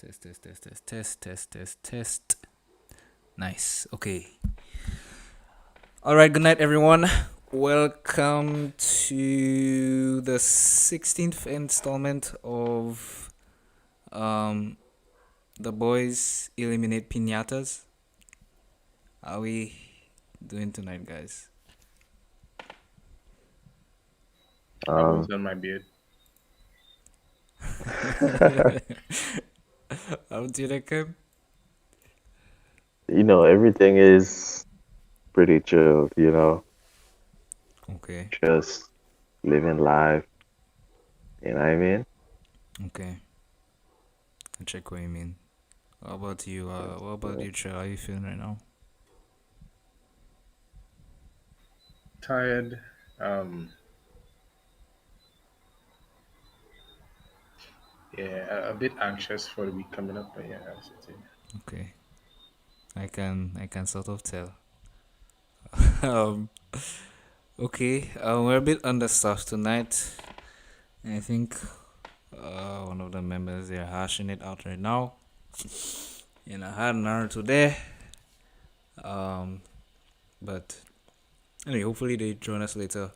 Test, test, test, test, test, test, test, test. Nice. Okay. All right. Good night, everyone. Welcome to the 16th installment of the boys eliminate piñatas. How are we doing tonight, guys? I was on my beard. How do you reckon? Everything is pretty chilled, Okay. just living life, you know what I mean? Okay. I check what you mean. How about you? Yes, What about sir. you, Trey? How you feeling right now? Tired. Um, yeah, a bit anxious for the week coming up, but yeah, that's it. Okay. I can sort of tell. um. Okay. We're a bit understaffed tonight. I think one of the members they're hashing it out right now. I had an hour today. Um. But anyway, hopefully they join us later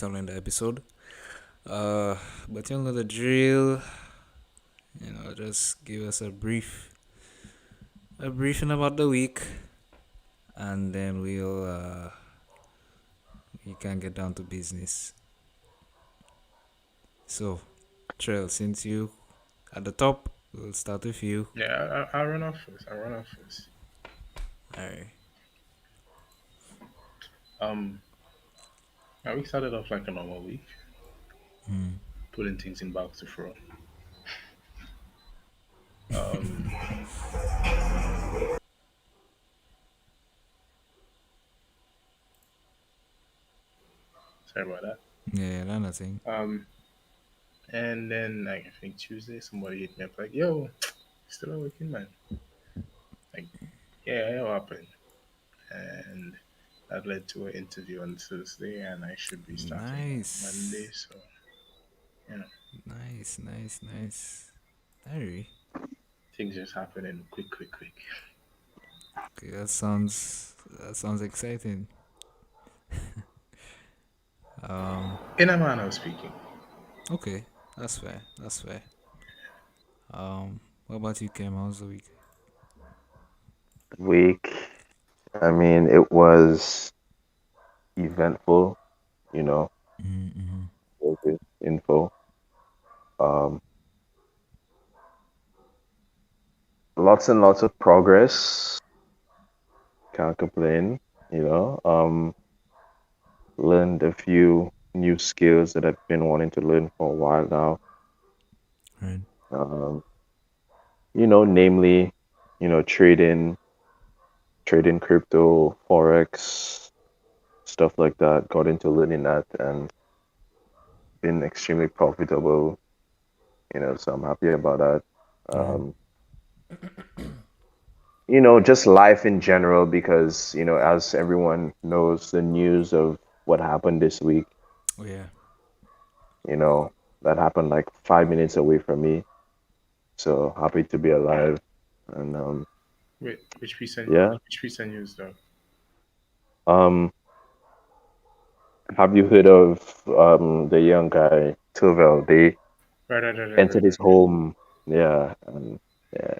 on in the episode. But you know the drill. Just give us a briefing about the week, and then we can get down to business. So, Trail, since you at the top, we'll start with you. Yeah, I'll run off first. I'll run off first. Alright. Um, our week started off like a normal week, Hmm. putting things in box to throw. Um, sorry about that. Yeah, that's nothing. Um, and then like I think Tuesday, somebody hit me up like, "Yo, still a working man." Like, yeah, what happened? And that led to an interview on Thursday, and I should be starting on Monday. Nice. So, you know, Nice, nice, nice. Alright. things just happening quick, quick, quick. Okay, that sounds exciting. Um In a manner of speaking. okay, that's fair. That's fair. What about you, Kim? How's the week? Week, I mean, it was eventful, you know, Mm-hmm. focus, info. Um, Lots and lots of progress. Can't complain, you know. Learned a few new skills that I've been wanting to learn for a while now. Right. Um, namely, trading crypto, forex, stuff like that. Got into learning that and been extremely profitable, so I'm happy about that. Right. Um, just life in general because, as everyone knows, the news of what happened this week, Oh yeah. you know, that happened like 5 minutes away from me. So happy to be alive. And Wait, yeah. which piece of news though? Um, have you heard of the young guy, Tilvel? They Right, right, right, right, right, entered his right. home. Yeah, and yeah,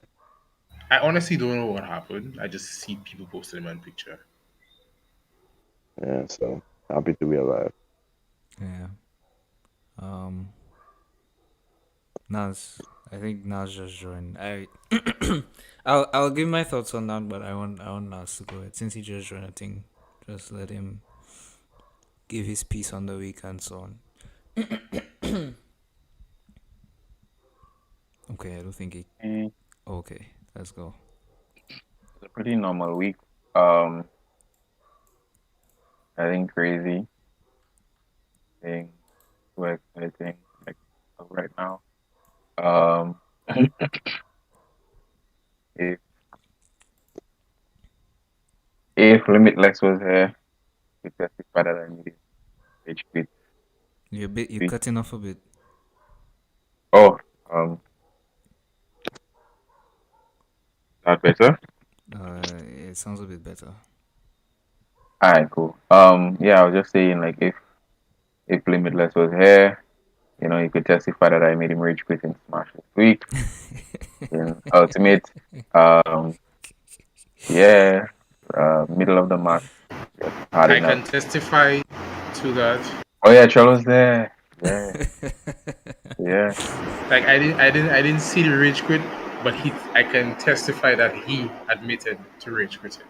I honestly don't know what happened. I just see people posting him on picture. yeah. So happy to be alive. Yeah. Um Naz. I think Naz just joined. I'll give my thoughts on that, but I want Naz to go ahead. Since he just joined, I think just let him give his piece on the week and so on. Okay, I don't think he Eh, okay, let's go. It's a pretty normal week. Um, Nothing crazy, nothing too exciting like right now. Um, if if Limitless was here, he testify that I needed rage quit. You're Quit. cutting off a bit. Oh, um, That better? It sounds a bit better. Alright, cool. Yeah, I was just saying, like, if Limitless was here, he could testify that I made him rage quit in Smash this week in Ultimate. Um, yeah, middle of the match, just hard I enough. can testify to that. Oh yeah, Cholo's there. Yeah, yeah, Like I didn't see the rage quit, but I can testify that he admitted to rage quitting.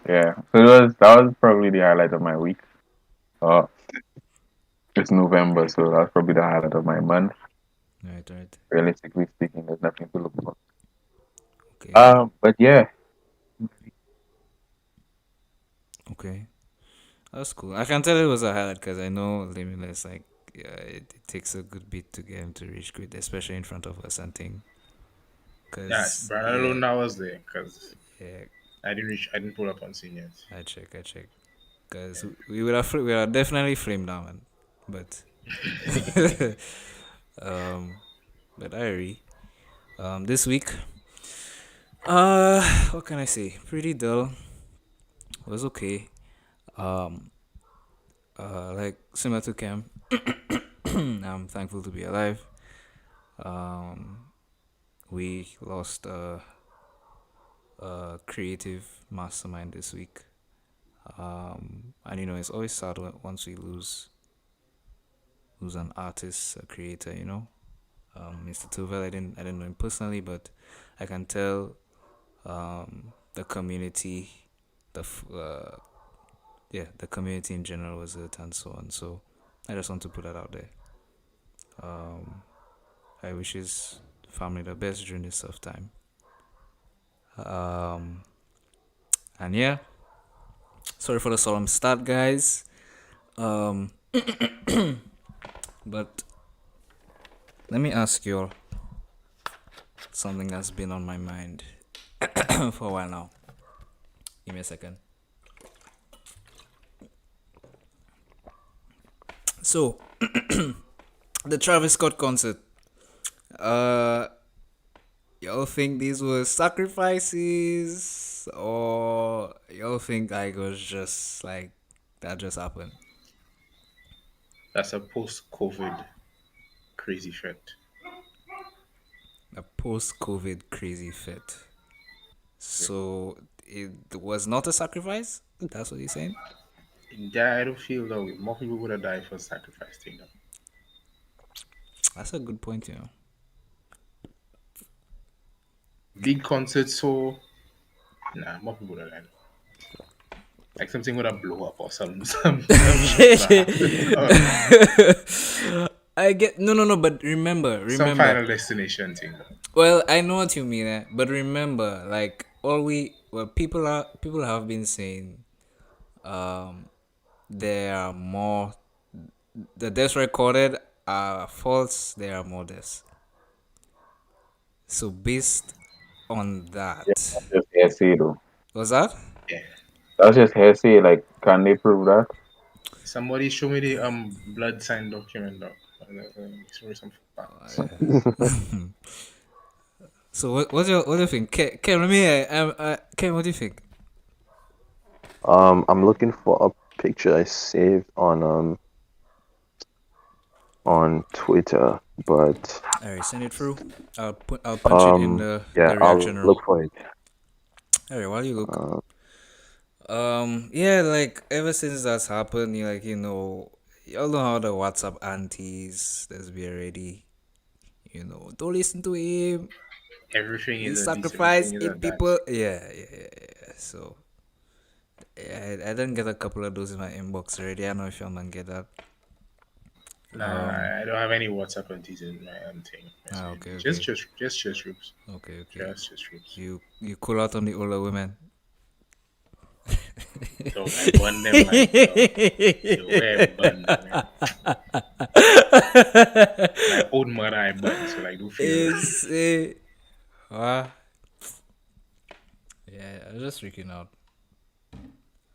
yeah. So that was probably the highlight of my week. Uh, it's November, so that's probably the highlight of my month. Right, right. Realistically speaking, there's nothing to look for. Okay, But yeah, okay. That's cool. I can tell it was a highlight because I know Limitless, like, yeah, it takes a good bit to get him to reach quit, especially in front of us and thing. Yeah, Because, Brian yeah, alone now was there because yeah, I didn't pull up on scene yet. I check. Because we would have definitely flamed down, man. But, um, but this week, what can I say? Pretty dull. It was okay. Um, like similar to Cam, I'm thankful to be alive. Um, we lost a creative mastermind this week. And it's always sad once we lose an artist, a creator. Mr. Tuvel, I didn't know him personally, but I can tell the community, the community in general was hurt and so on. So I just want to put that out there. Um, I wish his family the best during this tough time. Um, and yeah, sorry for the solemn start, guys. Um, but let me ask you all something that's been on my mind for a while now. Give me a second. So, the Travis Scott concert. Uh, y'all think these were sacrifices, or y'all think I was just like that just happened? That's a post-COVID crazy fit. A post-COVID crazy fit. So it was not a sacrifice. That's what you're saying. Yeah, I don't feel though more people would have died for sacrifice thing. Though. That's a good point. Big concert, so nah, more people would have died. Like something would have blow up or some shit would have happened. I get no, but Some remember. final destination thing. Though. Well, I know what you mean, but remember, like people have been saying, um, there are more. The deaths recorded are false. There are more deaths. So based on yeah, that, that's just hearsay though. was that? Yeah. That's just hearsay. Like, can they prove that? Somebody show me the blood sign document though. Show me some facts. So what do you think, Ken? Let me. Ken, what do you think? I'm looking for a picture I saved on Twitter, but Alright, send it through. I'll punch it in yeah, the reaction I'll room. look for it. Alright, while you look. Uh, Yeah, like ever since that's happened, y'all know how the WhatsApp aunties, let's be already, don't listen to him. Everything He is a this, everything sacrificed is a 8 people. that. Yeah. So yeah, I didn't get a couple of those in my inbox already. I don't know if y'all didn't get that. Um. Nah, I don't have any WhatsApp aunties in my thing. Okay. Just church groups. Okay. Just church groups. You cool out on the older women. Dog, I burn them like dog. The way I burn them, man. My old mother I burn, so like do feel Is it? Yeah, I was just freaking out.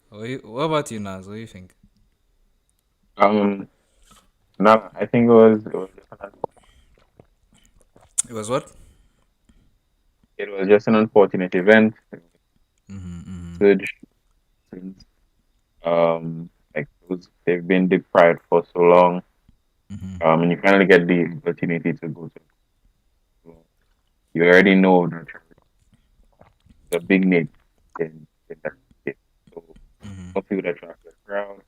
What about you, Naz? What do you think? Um, no, I think it was It was what? it was just an unfortunate event. Mm-hmm. Surge since like they've been deprived for so long. Mm-hmm. And you finally get the opportunity to go to. So you already know that the big name in that game. So Mm-hmm. most people attract the crowd.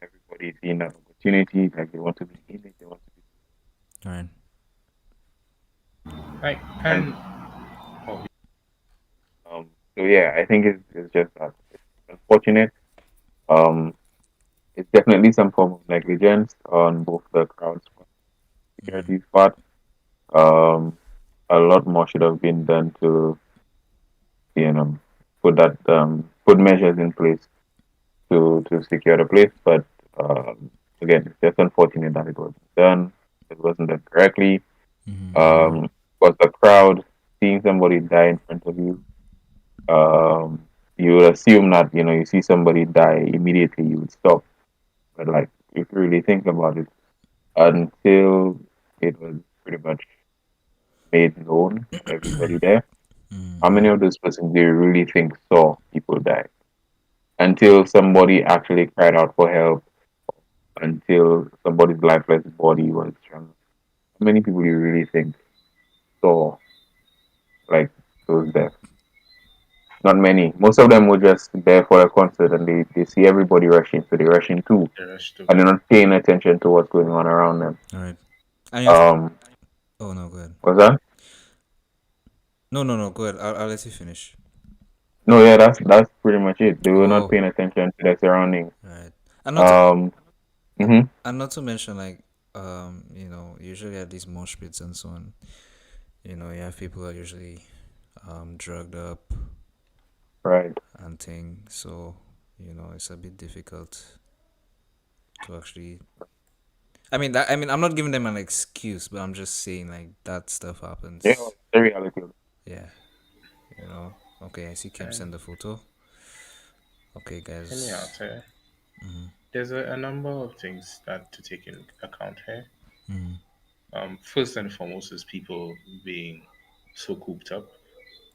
Everybody seeing that opportunity, like they want to be in it, they want to be. All right. Like, And and oh, so yeah, I think it's just that it's unfortunate. Um, it's definitely some form of negligence on both the crowd's part, Mm-hmm. security's part. Um, a lot more should have been done to, you know, put measures in place to secure the place. But again, it's just unfortunate that it wasn't done. It wasn't done correctly. Mm-hmm. Um, because the crowd seeing somebody die in front of you, um, you would assume that you see somebody die immediately, you would stop. But like, if you really think about it, until it was pretty much made known to everybody there, how Mm-hmm. many of those persons do you really think saw people die? Until somebody actually cried out for help, until somebody's lifeless body was found. How many people do you really think saw like those deaths? Not many. Most of them were just there for a concert and they see everybody rushing, so they rush in too. the rest too. And they're not paying attention to what's going on around them. All right. And you have. Um, Oh no, go ahead. what's that? No, no, no. Go ahead. I'll let you finish. No, yeah, that's pretty much it. They were not Oh, paying attention to their surroundings. right. And not to, Um, hmm and not to mention like usually at these mosh pits and so on, you have people who are usually drugged up right. and things, so it's a bit difficult to actually. I mean, I'm not giving them an excuse, but I'm just saying like that stuff Yeah, happens. the reality of it. Yeah, you know. Okay, I see Kim And send the photo. Okay, yeah, I'll guys. tell you, Mm-hmm. there's a number of things that to take in account here. Mm-hmm. First and foremost is people being so cooped up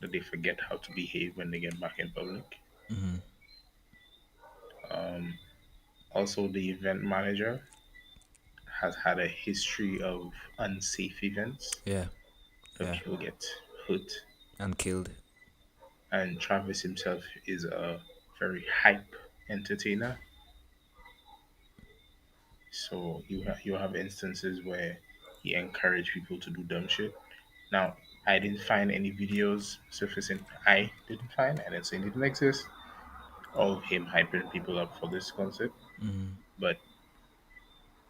that they forget how to behave when they get back in public. Mm-hmm. Um, Also, the event manager has had a history of unsafe events Yeah, where yeah, people get hurt. and killed. And Travis himself is a very hype entertainer. So you have instances where he encouraged people to do dumb shit. Now, I didn't find any videos surfacing. I didn't find. I didn't say it didn't exist of him hyping people up for this concert. Mm-hmm. But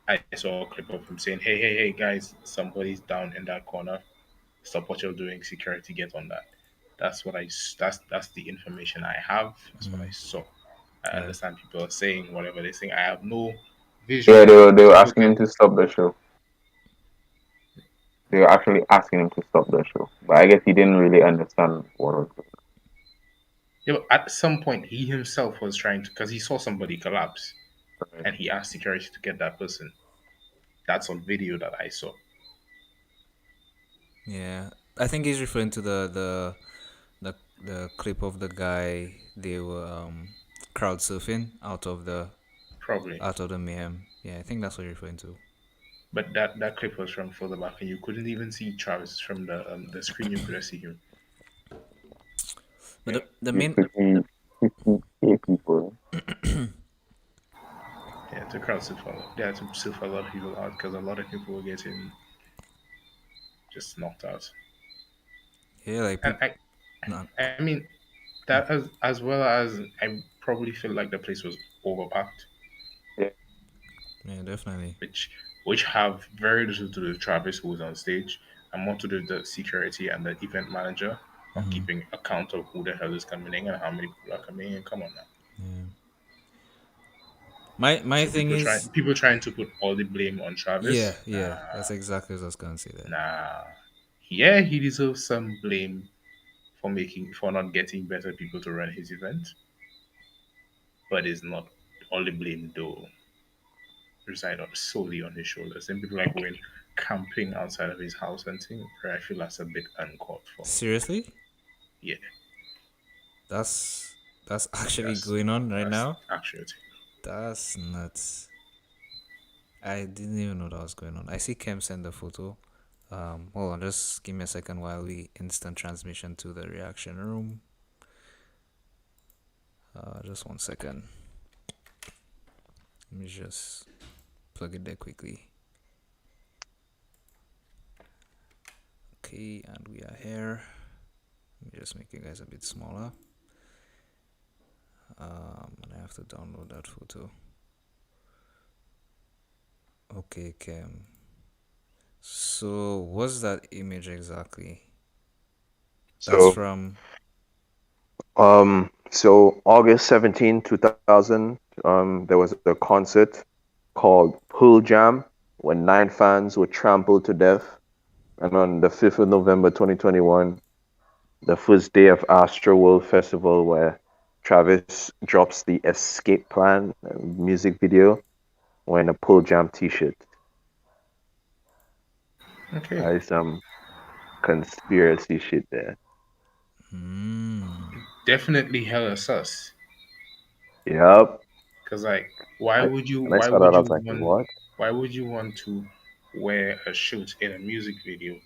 I saw a clip of him saying, "Hey, hey, hey, guys! Somebody's down in that corner. Stop what you're doing. Security, get on that." That's the information I have. That's what I Mm-hmm. saw. I Right. understand people are saying whatever they're saying. I have no Yeah, visual they were asking footage. him to stop the show. They were actually asking him to stop the show, but I guess he didn't really understand what was going Yeah, but at some point, he himself was trying to, because he saw somebody collapse, on. Right. and he asked security to get that person. That's on video that I saw. Yeah, I think he's referring to the clip of the guy they were crowd surfing Probably. out of the mayhem. Yeah, I think that's what you're referring to. But that clip was from further back, and you couldn't even see Travis from the screen. You couldn't see him. But Yeah, the You main 50K people. yeah. The crowd still follow. They had to still a lot of people out because a lot of people were getting just knocked out. yeah, like And people. Not. I mean, that as well as I probably feel like the place was overpacked, Yeah, Yeah, definitely. which have very little to do with Travis who was on stage, and more to do with the security and the event manager not Mm-hmm. keeping account of who the hell is coming in and how many people are coming in. Come on now. Yeah. My So thing is. people trying to put all the blame on Yeah, Travis. yeah. That's exactly what I was gonna say there. Nah. Yeah, he deserves some blame for not getting better people to run his event, but it's not all the blame though. reside on, solely on his shoulders. And people like going camping outside of his house and things. I feel that's a bit uncalled for. Seriously? Yeah, That's that's actually that's going on right that's now? actually a thing. That's nuts. I didn't even know that was going on. I see Kem send the photo. Hold on, just give me a second while we instant transmission to the reaction room. Just 1 second. Let me just plug it there quickly. Okay, and we are here. Let me just make you guys a bit smaller. And I have to download that photo. Okay, Kem. So, what's that image exactly? That's So, from. August 17, 2000, there was a concert called Pearl Jam when 9 fans were trampled to death. And on the 5th of November 2021, the first day of Astro World Festival, where Travis drops the Escape Plan music video wearing a Pearl Jam t-shirt. Okay, That is some conspiracy shit there. Hmm. definitely hella sus. Yep. Cause like, I, and I saw that, I was like, what? why would you want to wear a shoot in a music video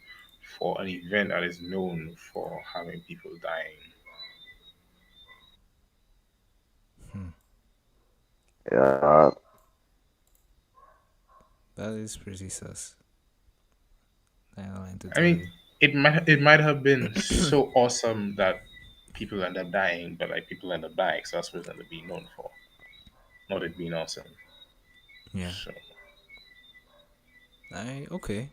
for an event that is known for having people dying? Hmm. Yeah. That is pretty sus. I don't like to I tell mean, you. it might have been so awesome that people end up dying, but like people end up dying, so that's what it's going to be known for, not it being awesome. Yeah. So, Okay.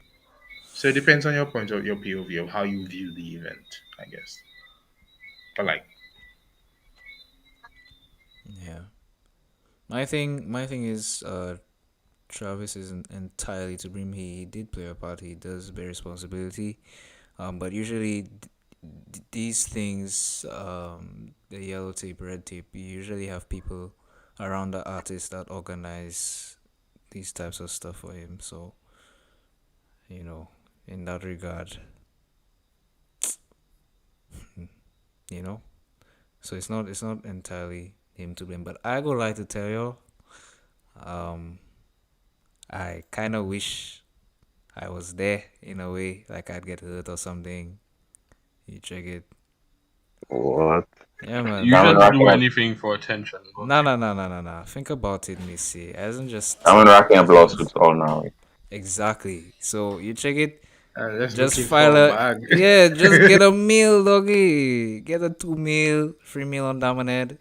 so it depends on your point of your POV of how you view the event, I guess. But like, Yeah. My thing is Travis isn't entirely to blame. He did play a part. He does bear responsibility. But usually these things, the yellow tape, red tape, you usually have people around the artist that organize these types of stuff for him. So, you know, in that regard, you know, so it's not entirely him to blame. But I go like to tell you, um, I kind of wish I was there in a way, like I'd get hurt or something. You check it. What? Yeah, man. You Diamond just do rocking, anything for attention. But No, no, no, no, no, no. Think about it, Missy. It isn't just Diamond rocking up business. lawsuits all now. Exactly. So you check it. just Just looking file for a a. bag. Yeah, just get a meal, doggy. Get a 2 meal, 3 meal on Diamond.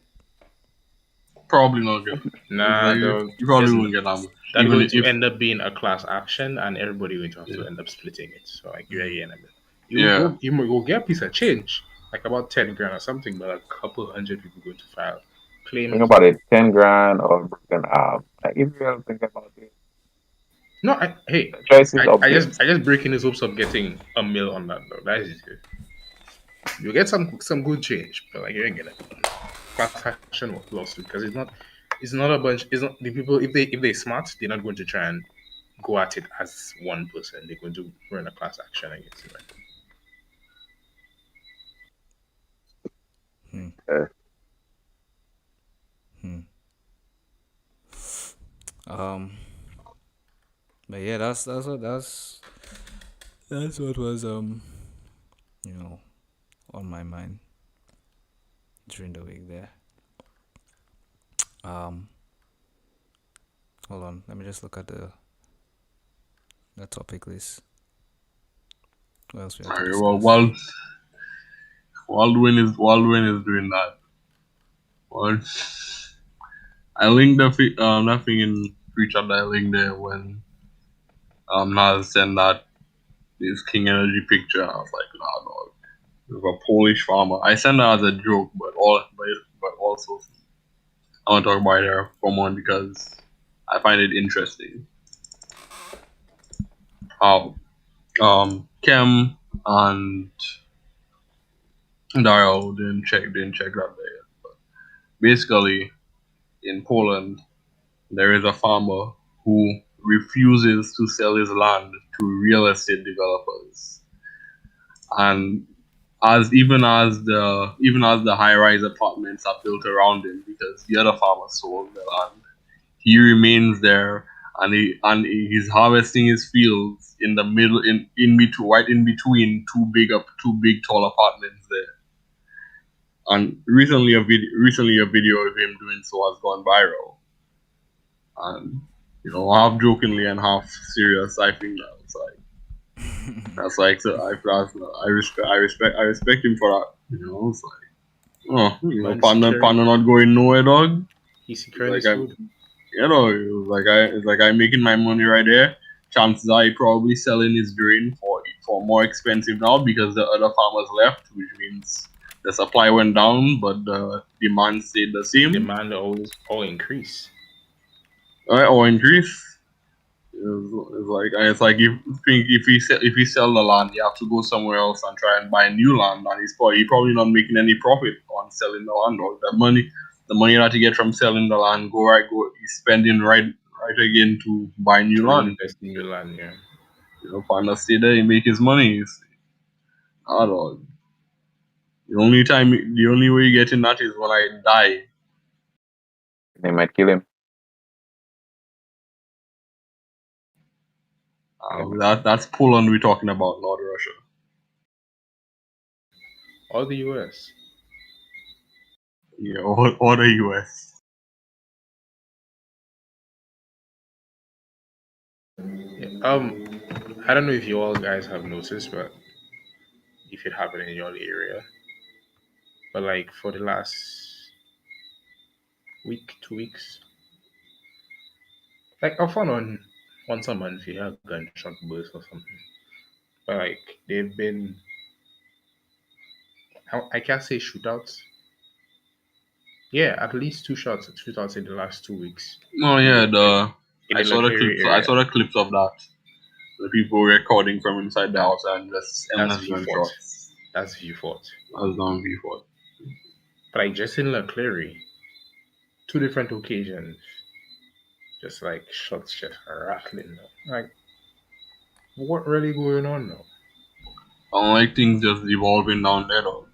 probably not get. Nah, Like though, you probably there's won't get that much. that's Even going to if end up being a class action, and everybody going to have to yeah, end up splitting it. So like you're in a bit. yeah. You will get a piece of change, like about 10 grand or something, but a couple hundred people going to file Think claims. about it, 10 grand or broken arm. Like, if you really think about it, No, hey, the choice is obvious. I just breaking his hopes of getting a mill on that though. That is it. You get some good change, but like you ain't gonna class action lawsuit because it's not a bunch. It's not the people if they smart, they're not going to try and go at it as one person. They're going to run a class action against it. Right? Hmm. Uh, Hmm. Um. But yeah, that's what was you know on my mind during the week there. Um. Hold on. Let me just look at the topic list. What else we have to Okay, well, discuss? Waldwin is doing that. Well, I linked that thing in Preacher that I linked there when Nas sent that this King Energy picture. I was like, nah, no, with a Polish farmer. I sent that as a joke, but also I want to talk about it for one because I find it interesting how Kem and Daryl didn't check that day. Basically, in Poland, there is a farmer who refuses to sell his land to real estate developers. And as the high rise apartments are built around him because the other farmers sold the land, he remains there, and he's harvesting his fields in the middle, in between, right in between two big tall apartments there. And recently a video of him doing so has gone viral. And half jokingly and half serious, I think that's like, so I respect him for that. It's like, Man's partner not going nowhere, dog. he's It's securing like his food. it's like I'm making my money right there. Chances are he probably selling his grain for more expensive now because the other farmers left, which means the supply went down, but the demand stayed the same, Demand all increase. or increase. It's like if he sell the land, you have to go somewhere else and try and buy new land, and he probably not making any profit on selling the land. Or the money that he get from selling the land he's spending right again to buy new To land. reinvest in your land, yeah. Partner stay there, he make his money. I don't. The only way you get in that is when I die. They might kill him. That's Poland we're talking about, not Russia. Or the US. Yeah, or the US. Yeah. I don't know if you all guys have noticed, but if it happened in your area, but like for the last week, 2 weeks, like often once a month you hear gunshot bursts or something. But like they've been, I can't say shootouts. Yeah, at least shootouts in the last 2 weeks Oh in yeah, the I saw the Leclerc clips. I area. saw the clips of that. The people recording from inside the house and just That's endless V-Fort. gunshots. That's V-Fort. As done before. But like just in Leclerc, two different occasions, just like shots just rattling now. Like what really going on now? I don't like things just evolving down there though.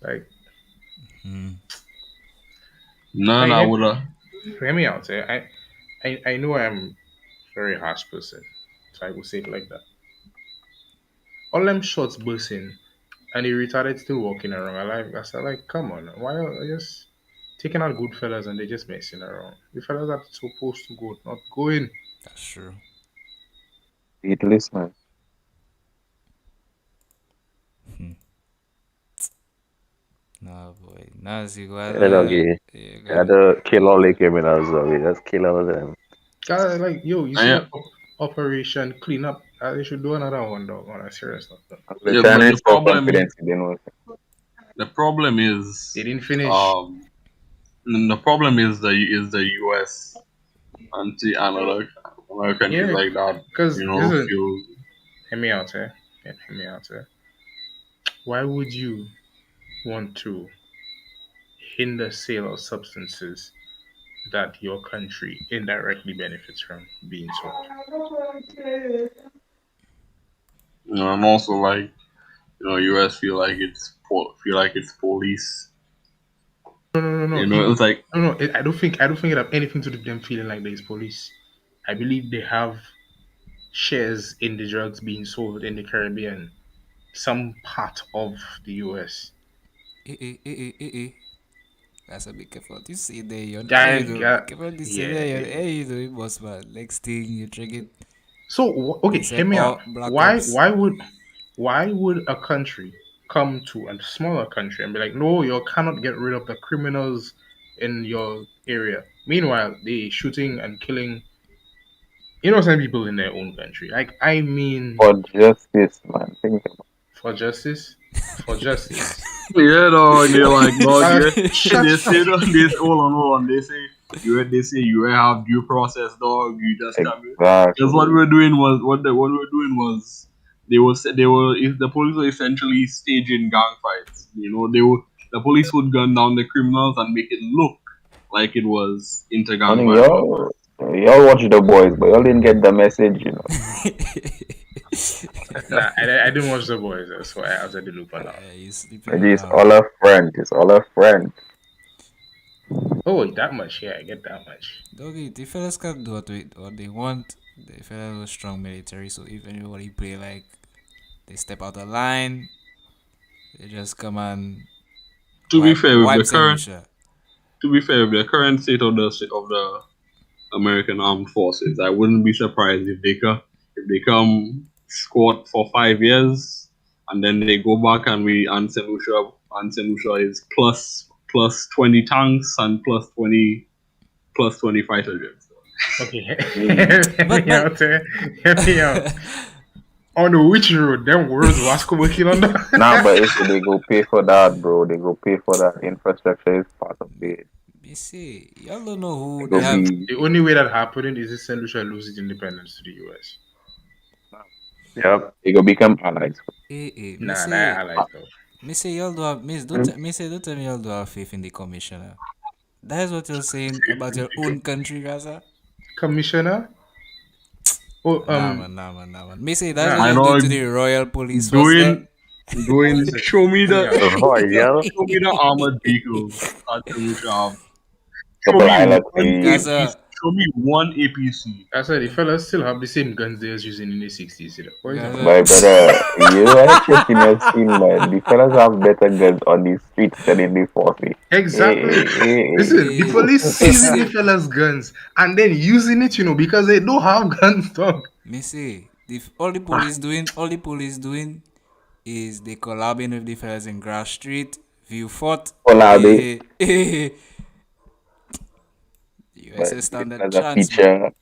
Like None like I woulda. hear me out. I know I'm a very harsh person, so I will say it like that. All them shots bursting and the retarded still walking around alive. I said like, come on, why are you just taking out good fellas and they just messing around? The fellas are supposed to go, not going. That's true. Beatless, man. No boy. Nas, you Yeah, doggy. you gotta Gotta kill all the criminals, doggy. Just kill all of them. God, like yo, you see Yeah, that operation clean up? They should do another one dog. On a serious note. They're yeah, trying but to the instill problem confidence in them. the problem They is didn't finish. um the problem is the US and other countries Yeah, like that, because listen, feel hear me out, eh? Yeah, hear me out, eh? Why would you want to hinder sale of substances that your country indirectly benefits from being sold? I'm also like, US feel like it's police. No, no, no, no. It's like, No, no. I don't think it have anything to do with them feeling like there's police. I believe they have shares in the drugs being sold in the Caribbean, some part of the US. That's a bit careful. You see there, hey you Gang, do be careful this say yeah. there, hey you do boss man. Next thing you drink it. So They okay, hear said me out. all black Why ops. why would why would a country come to a smaller country and be like, no, you cannot get rid of the criminals in your area? Meanwhile, they shooting and killing innocent people in their own country. Like I mean, For justice, man. Think about for justice, for justice. yeah, dog. They're like, dog, yeah. Shut They up. say, hold on. They say you have due process, dog. You just it. come in. Because Exactly. what we were doing was they were if the police were essentially staging gang fights. The police would gun down the criminals and make it look like it was inter gang Morning, violence. yo. Y'all watch the boys, but y'all didn't get the message, you know. Nah, I didn't watch the boys. That's why I was at the loop on now. You sleeping Maybe it's around. all a friend. It's all a friend. Oh, that much? Yeah, I get that much. Doggy, the fellas can do what they want. The fellas are strong military, so if anybody play like they step out of line, they just come and To be fair, with the wipe Saint current, Lucia. to be fair, with the current state of the American Armed Forces, I wouldn't be surprised if they come squat for 5 years and then they go back and Saint Lucia is plus 20 tanks and plus 20 fighter jets. Okay, Mm. But hear me out. On which road? Them words Wasco working on that. Nah, but if they go pay for that, bro, they go pay for that. Infrastructure is part of it. you see, y'all don't know They who they go have. be The only way that happening is if Saint Lucia loses independence to the US. Yep. they go become allies. Nah, that I like though. me say y'all do have, miss, me say, don't tell me y'all do have faith in the commissioner. That is what you're saying about your own country, Gaza? Commissioner? Oh, Nah, man. Me say, that's what nah. I you're doing know to the royal police force doing then? doing Listen, show me hear me the out. Royal. show me the armored vehicles that Saint Lucia have. Show Couple me island one things. APC. Gaza, Show me one APC. I said the fellas still have the same guns they was using in the 60s. You know? What is that? Gaza. My brother, you are checking your scene, man. The fellas have better guns on the streets than in the forces. Exactly. Hey. Listen, the police Me seizing the say, fellas' guns and then using it, because they don't have guns, dog. me say, all the police doing is they collabing with the fellas in Grass Street, View Fort, Olabi, but USS this stand a as a chance, man. feature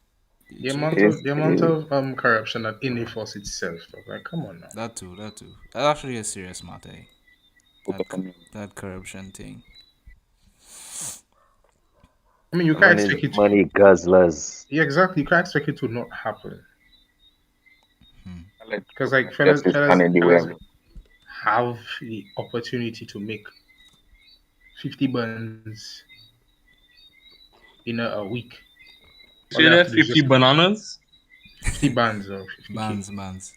The The truth. amount is of corruption that in the force itself, dog. Like, come on now. That too. That's actually a serious matter, eh? put That, up on that corruption thing. I mean, you can't Money, expect it. money guzzlers. Yeah, exactly. You can't expect it to not happen let because, truth like, and justice stand in the way fellas of it. have the opportunity to make 50 buns in a week. All Say they have that to do is 50 just bananas. 50 bands or 50K. Bans.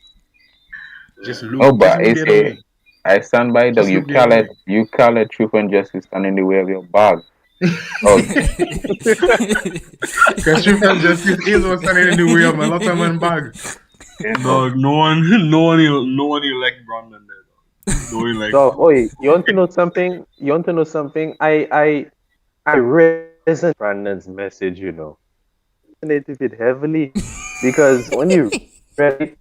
Just Oh, look, just but look I the other say, way. I stand by dog. Just You look the can't other let way. you can't let truth and justice stand in the way of your bag. Oh, Because truth and justice is what's standing in the way of my lot of man bag. Dog, no one elect Brandon there. Dog. No elect. So, oi, you want to know something? You want to know something? I resonate with Brandon's message, Resonate with it heavily because when you really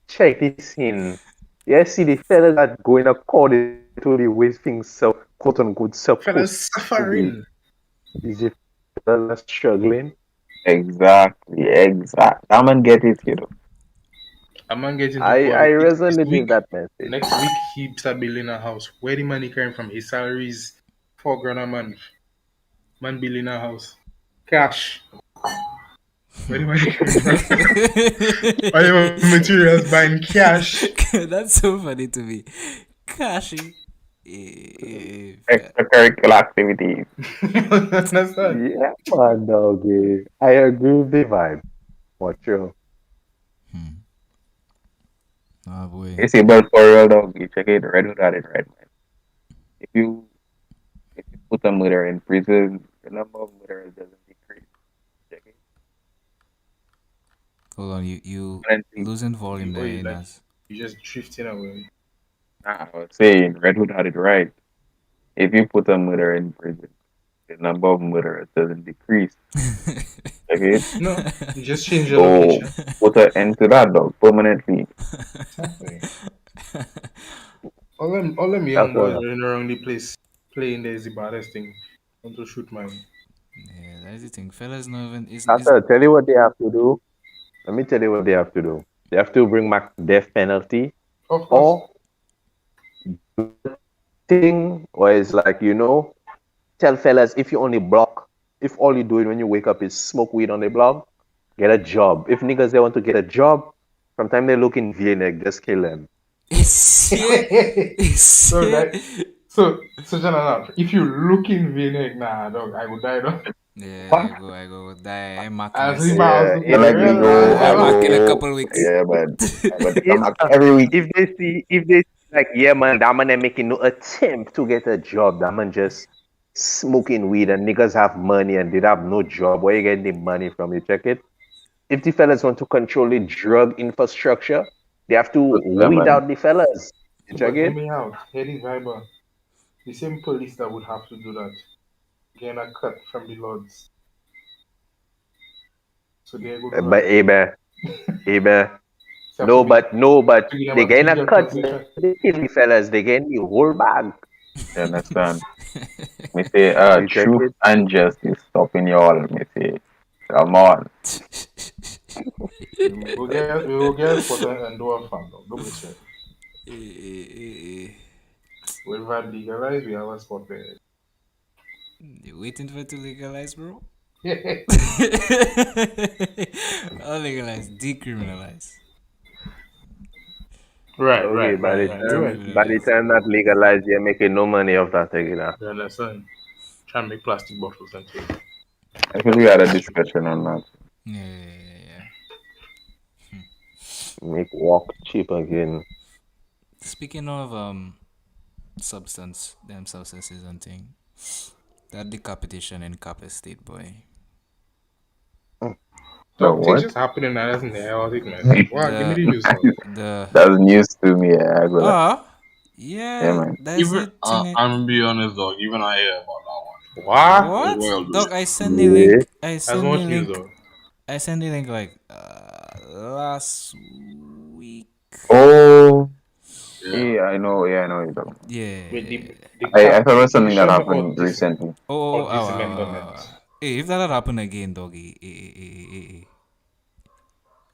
check this in, you see the fellas that going according to the way things so quote unquote supposed Fellas to be. suffering. Is the fellas struggling? exact. That man get it, you know. A man getting to I politics this resonate with week. that message. Next week, he start building a house. Where the money coming from? His salary is 4 grand a month. Man building a house. Cash. Where the money coming from? All the materials buying cash. That's so funny to me. Kashi. Extracurricular activities. Understand? Yeah, man, doggy. I agree with the vibe. What you? Oh boy. You see, but for real dog, you check it, Red Hood had it right, man. If you if you put a murderer in prison, the number of murderers doesn't decrease. Check it. Hold on, you Currently, losing volume Or there, you like Inas. you just drifting away. I was saying Red Hood had it right. If you put a murderer in prison, the number of murderers doesn't decrease. Check it. No, you just change your So location. put an end to that dog permanently. Exactly. All them young That's boys a running around the place playing there is the baddest thing. Want to shoot mine. Yeah, that's the thing. Fellas not even that's is a tell you what they have to do. Let me tell you what they have to do. They have to bring back death penalty Of course. or thing where it's like, tell fellas if you only block, if all you doing when you wake up is smoke weed on the block, get a job. If niggas they want to get a job, from time they look in VNEG, just kill them. it's it's So that so Jonathan, if you look in V-neck, nah dog, I would die dog. Yeah, What? I go. I'm marking I a, see my house Yeah, to And if go. like we go, I I'm marking a go. couple weeks. Yeah, but they come if back every week. if they see like, yeah man, that man ain't making no attempt to get a job, that man just smoking weed and niggas have money and they have no job. Where you getting the money from? You check it. If the fellas want to control the drug infrastructure, they have to Put them weed money. out the fellas. You check But hear it. me out. Hear the vibe. The same police that would have to do that, getting a cut from the lords. So they go do But that. Amen. So have to No, be but no, but to give them they a getting a 3 year cut. concession. They kill the fellas. They getting the whole bag. You understand? Me say, You check truth it. and justice stopping you all. Me say, come on. We will get a spot and do a fan. Don't be stressed. When we have legalized, we have a spot there. You waiting for it to legalize, bro? Yeah. I'll legalize, decriminalize. Right, Okay, right, by right, the right. You're time right. by the Decriminalize. time that legalized, you're making no money off that thing, now. You understand? Try and make plastic bottles and shit. I think we had a discussion on that. Yeah. Make walk cheap again. Speaking of substances and thing, that decapitation in Kappa State, boy. Mm. The Dog, things what? just happening now, isn't it? Chaotic, man. Wow, give me The the news, dog. the That's news to me. Yeah, I go like, yeah, yeah, man. that's Even it. Thing. I'm gonna be honest, dog. Even I hear about that one. What? It's What? royal dude. Dog, I send the Yeah. link. I That's send the much news, link. though. I send the link like last week. Oh, Yeah. yeah, I know. Yeah, I know. What you're talking about. With Yeah. the I thought it was something that capitation or happened recently. Oh, dismemberment. Hey, if that had happened again, doggy.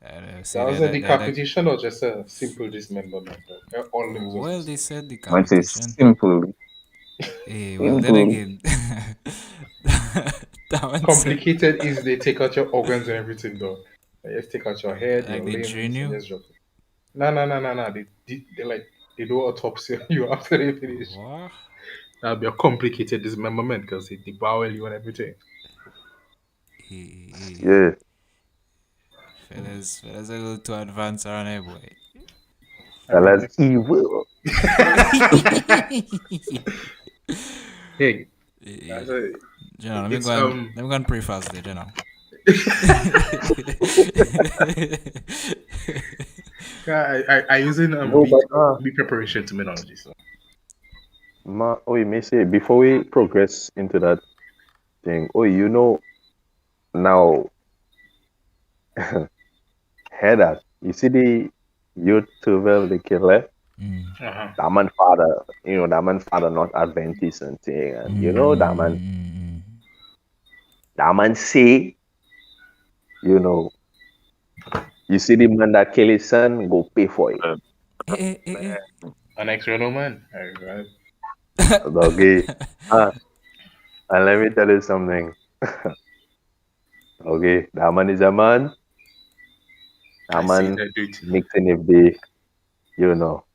That See was that a that. decapitation or just a simple dismemberment, dog? All limbs was Well, they missing. said Man say decapitation. simply, Hey, well then simply. again, that one said Complicated is they take out your organs and everything, though. They just take out your head, like your they drain limbs, and you. just drop it. No, no, no, no, no. They like they do autopsy on you after they finish. What? That'll be a complicated dismemberment because they devour you and everything. Hey, Yeah. fellas, a little too advanced around here, boy. I mean, Fellas evil. hey, Eh, that's a, General, it's let me go and pray fast there, General. I using No, but meat preparation terminology. So we may say before we progress into that thing. Oh, now headers. You see the youth 12 the killer. Mm. uh-huh. That man father not Adventist and thing, and that man say, you know, you see the man that kill his son, go pay for it. Uh, Eh. An external man. Right. Okay. And let me tell you something. Okay, that man is a man. That I see man that dude. mixing if you know,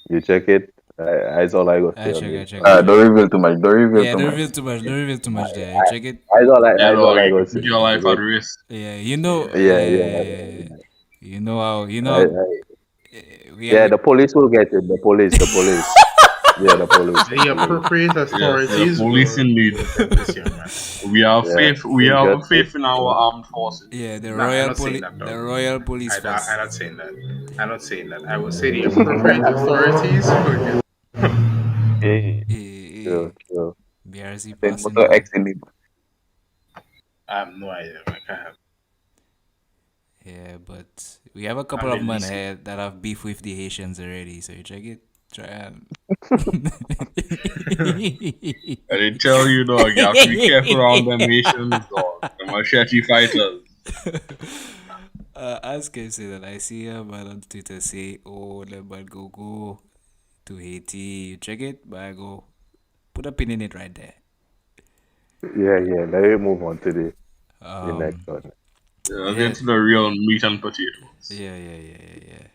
you check it. That's all I gotta say on this. On I this. check. don't reveal too much. Don't reveal Yeah, too don't much. reveal too much. Don't reveal too much there. I, Check it. that's all I. Yeah, That's all dog. I You gotta put say. your life at Okay. risk. Yeah, you know. Yeah, You know how. You I, know. I, We yeah. are. The police will get it. The police. The police. Yeah, the police. The The police. appropriate Yes, the authorities police will indeed. attend to this young man. Yeah. We It's have justice. faith in our armed forces. Yeah, Nah, I'm not saying that, The dog. Royal Police I'm Force. not saying that. I'm not saying that. I will say the appropriate authorities will Hey, Sure, sure. BRC then passing motor by. X in the I have no idea. I can't have. Yeah, but we have a couple I'm the of men least. here that have beef with the Haitians already. So you check it. Try and. And they tell you, dog, you have to be careful around them nations, dog. The machete fighters. As can say that I see a man on Twitter say, "Oh, let man go to Haiti." You check it, but I go put a pin in it right there. Yeah, yeah. Let me move on to the next Um, one. Yeah, let's yeah, get to the real meat and potatoes. yeah.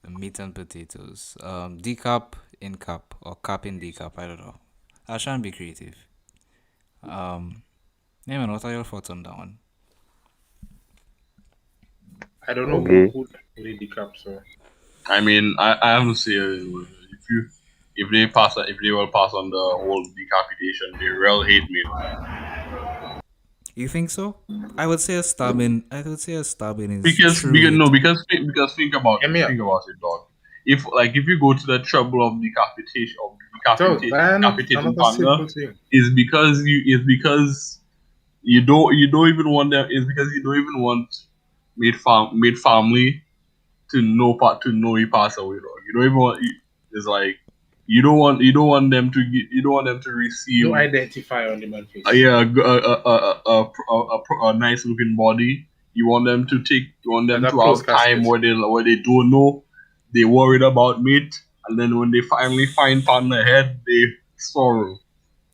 The meat and potatoes. Decap in cap or cap in decap. I don't know. I'll try and be creative. Um, Yeah, man, what are your thoughts on that one? I don't know who Okay. who did the cap. So I mean, I have to say, if you if they will pass on the whole decapitation, they will hate me, man. You think so? I would say a stabbing. I would say a stabbing is true Because no, hate. because hear me out, think about it, dog. If you go to the trouble of dog. That's decapitating not a partner, simple thing. is because you don't even want them. It's because you don't even want made family to know he passed away, dog. You don't even want. It's like you don't want them to receive No identifier on the man face. yeah a nice looking body. You want As them a to have closed time casket. where they don't know, they worried about mate, and then when they finally find partner head, they sorrow.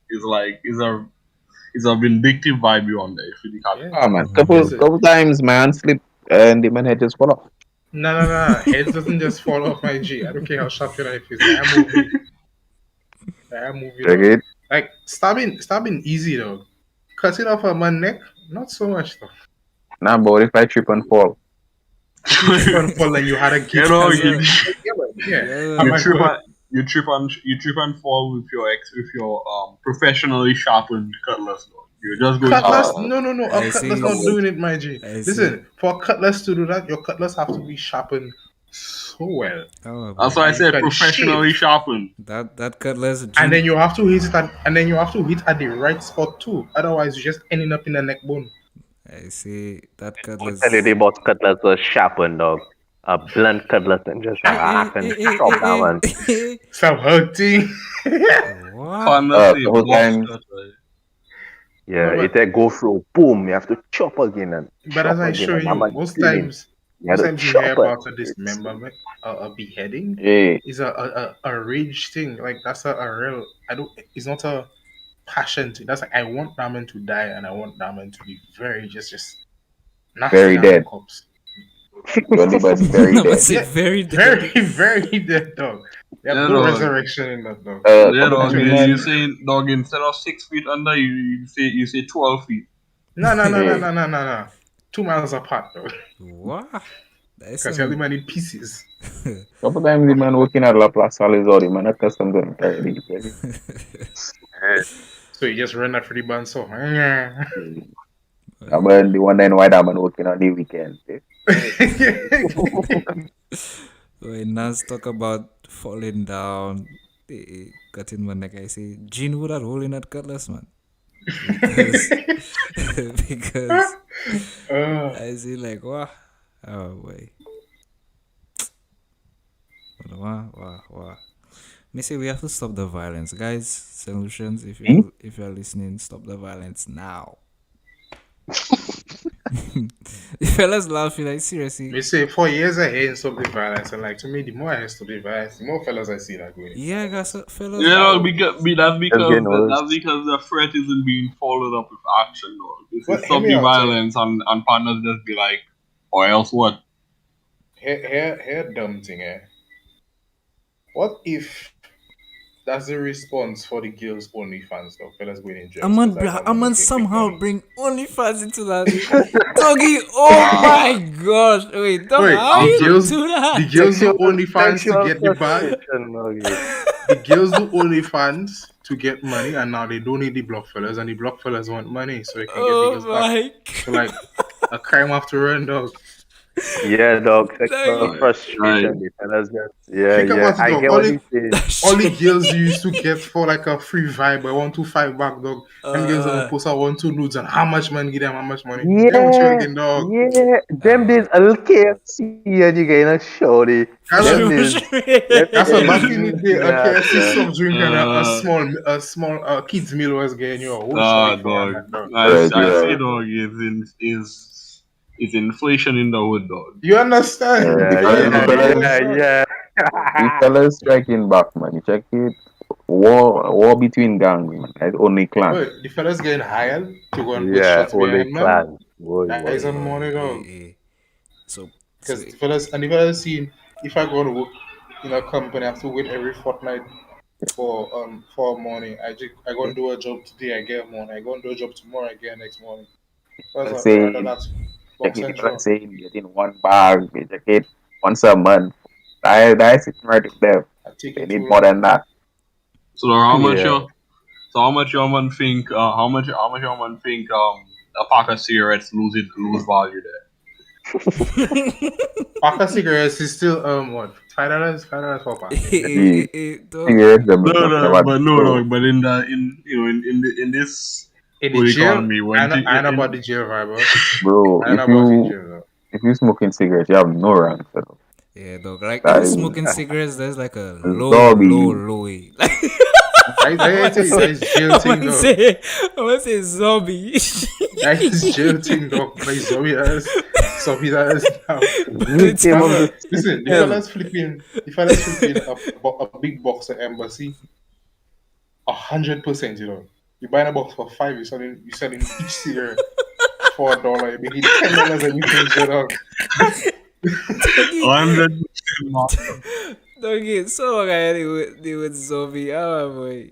It's like it's a vindictive vibe on there. If you Yeah. Ah man, Mhm. Listen. couple times man slip and the man head just fall off. No, no, no, no. Heads doesn't just fall off my G. I don't care how sharp your knife is. I move it. I move it Check up. it. Like stabbing easy though. Cutting off a man neck, not so much though. Nah, but if I trip and fall, If you trip and fall and you had a you git know and Yes, you sir. yeah, man, yeah. Yes, I you sir. might trip go. and you trip and fall with your professionally sharpened cutlass. Dog. You're just going to Cutlass? uh, No, no, no. A I cutlass see. not doing it, my G. I see. Listen, for a cutlass to do that, your cutlass have to be sharpened so well Oh that's boy, why I that you said can professionally shave. sharpened. that cutlass And Gene. then you have to hit it at, and then you have to hit at the right spot too. Otherwise, you're just ending up in the neck bone. I see that I'll tell you the cutlass. boss cutlass was sharpened, dog. A blunt cutlass and just rack and chop that one. Stop hurting. What? Partner say couple box times. cut. Right? Yeah, No, it a go through, boom, you have to chop again and but as chop I again show and I'm you, a killing. You have most to times you hear chop it. about a dismemberment, a beheading, Hey, is a rage thing. Like that's a real. I don't. It's not a passion thing. That's like I want that man to die, and I want that man to be very just knocking very on the dead. cops. You want the body very I dead. say Yeah, very dead. very very dead dog. They have Yeah, no dog. resurrection in that dog. Yeah, Couple dog. times Literally. You man. saying dog instead of 6 feet under, you say 12 feet. No, no, no, no, Hey, no, no, no, no. 2 miles apart though, What? That is because you're the some. man in pieces. couple times the man working at La Plaza Alizori, man, accustomed to carry the So you just run after the band so. Yeah. I mean, the one then why that man working on the weekend. Eh? When Nas talk about falling down, cutting my neck, I say Gene would have holding that cutlass, man. Because because uh, I see like wow, oh boy, wow, wow, wow. Me say we have to stop the violence, guys. Solutions, Hmm? if you're listening, stop the violence now. The fellas laughing like seriously. Me say 4 years ahead stop the violence, and like to me, the more I stop the violence, the more fellas I see that going into Yeah, guys, violence. fellas. Yeah, dog, Wow. Just getting worse. that's because the threat isn't being followed up with action, dog. This But is hear stop me the out, eh? violence and partners just be like, or else what? Here, dumb thing, eh? What if that's the response for the girls' only fans, though? Fellas going in dress because I want A money, man get quick somehow money. bring OnlyFans into that. Doggy, oh my gosh. Wait, dog, Wait, how you do the that? girls do Sexual only fans to sexual get the bag. frustration, okay. The girls do only fans to get money, and now they don't need the block fellas, and the block fellas want money so they can get the Oh girls back. my So like a crime after run, dog. Yeah, dog, sexual doggy. Right, right. frustration, the fellas just yeah, Think yeah. about it, I dog. get what he's saying. That All the shit. girls you used to get for like a free vibe, I want to fight back, dog. Them girls gonna Uh, post out 1 2 nudes and how much money give them, how much money. Them Yeah, children, dog. yeah. Them uh, days a little KFC and you getting a shorty. for That's Them a sure, for days sure. that's a back in the day. A yeah, KFC yeah. soft drink and Uh, a small kids meal was getting you a whole shorty nah, for and dog. that, dog. Right, I you're say, right. dog, is inflation in the hood, dog. You understand? The Yeah, fellas, the yeah, You fellas, yeah, understand? yeah. the fellas striking back, man. You check it. War between gangs, man. It's only clan. Wait, the fellas getting hired to go and put Yeah, shots only behind man. clans. Boy, That boy, is a boy. money, dog. So, so Because the fellas seen if I go to work in a company, I have to wait every fortnight. for morning. I go and do a job today, I get morning. I go and do a job tomorrow, I get next morning. Whereas Let's rather say, that's box and draw. let's say getting one bag, they jacket once a month. That's it right there. I They taking too need more long. than that. So how much Yeah. you so how much your man think how much your man think a pack of cigarettes lose value there? Pack of cigarettes is still what $5 for a pack. The Dog. cigarettes, them No, not no, never but no, bro, no, but in the in you know in this In the good jail, economy when I know about the jail vibe, bro. bro. I know about in jail though. If you smoking cigarettes, you have no rank. So Yeah, dog. Like that even is smoking cigarettes, there's like a zombie. low way. I tell you, that is jail I thing want to though. say, I want to say zombie. That is jail thing though. Like zombie that is now. Who It's came up Brother, with listen, hell? the fellas flipping a big box at embassy, 100%, you know. You buy a box for five, you selling each cigarette for $1, you're making $10 and you finish it up. doggy, 100% doggy. So long I deal with zombie. Oh boy.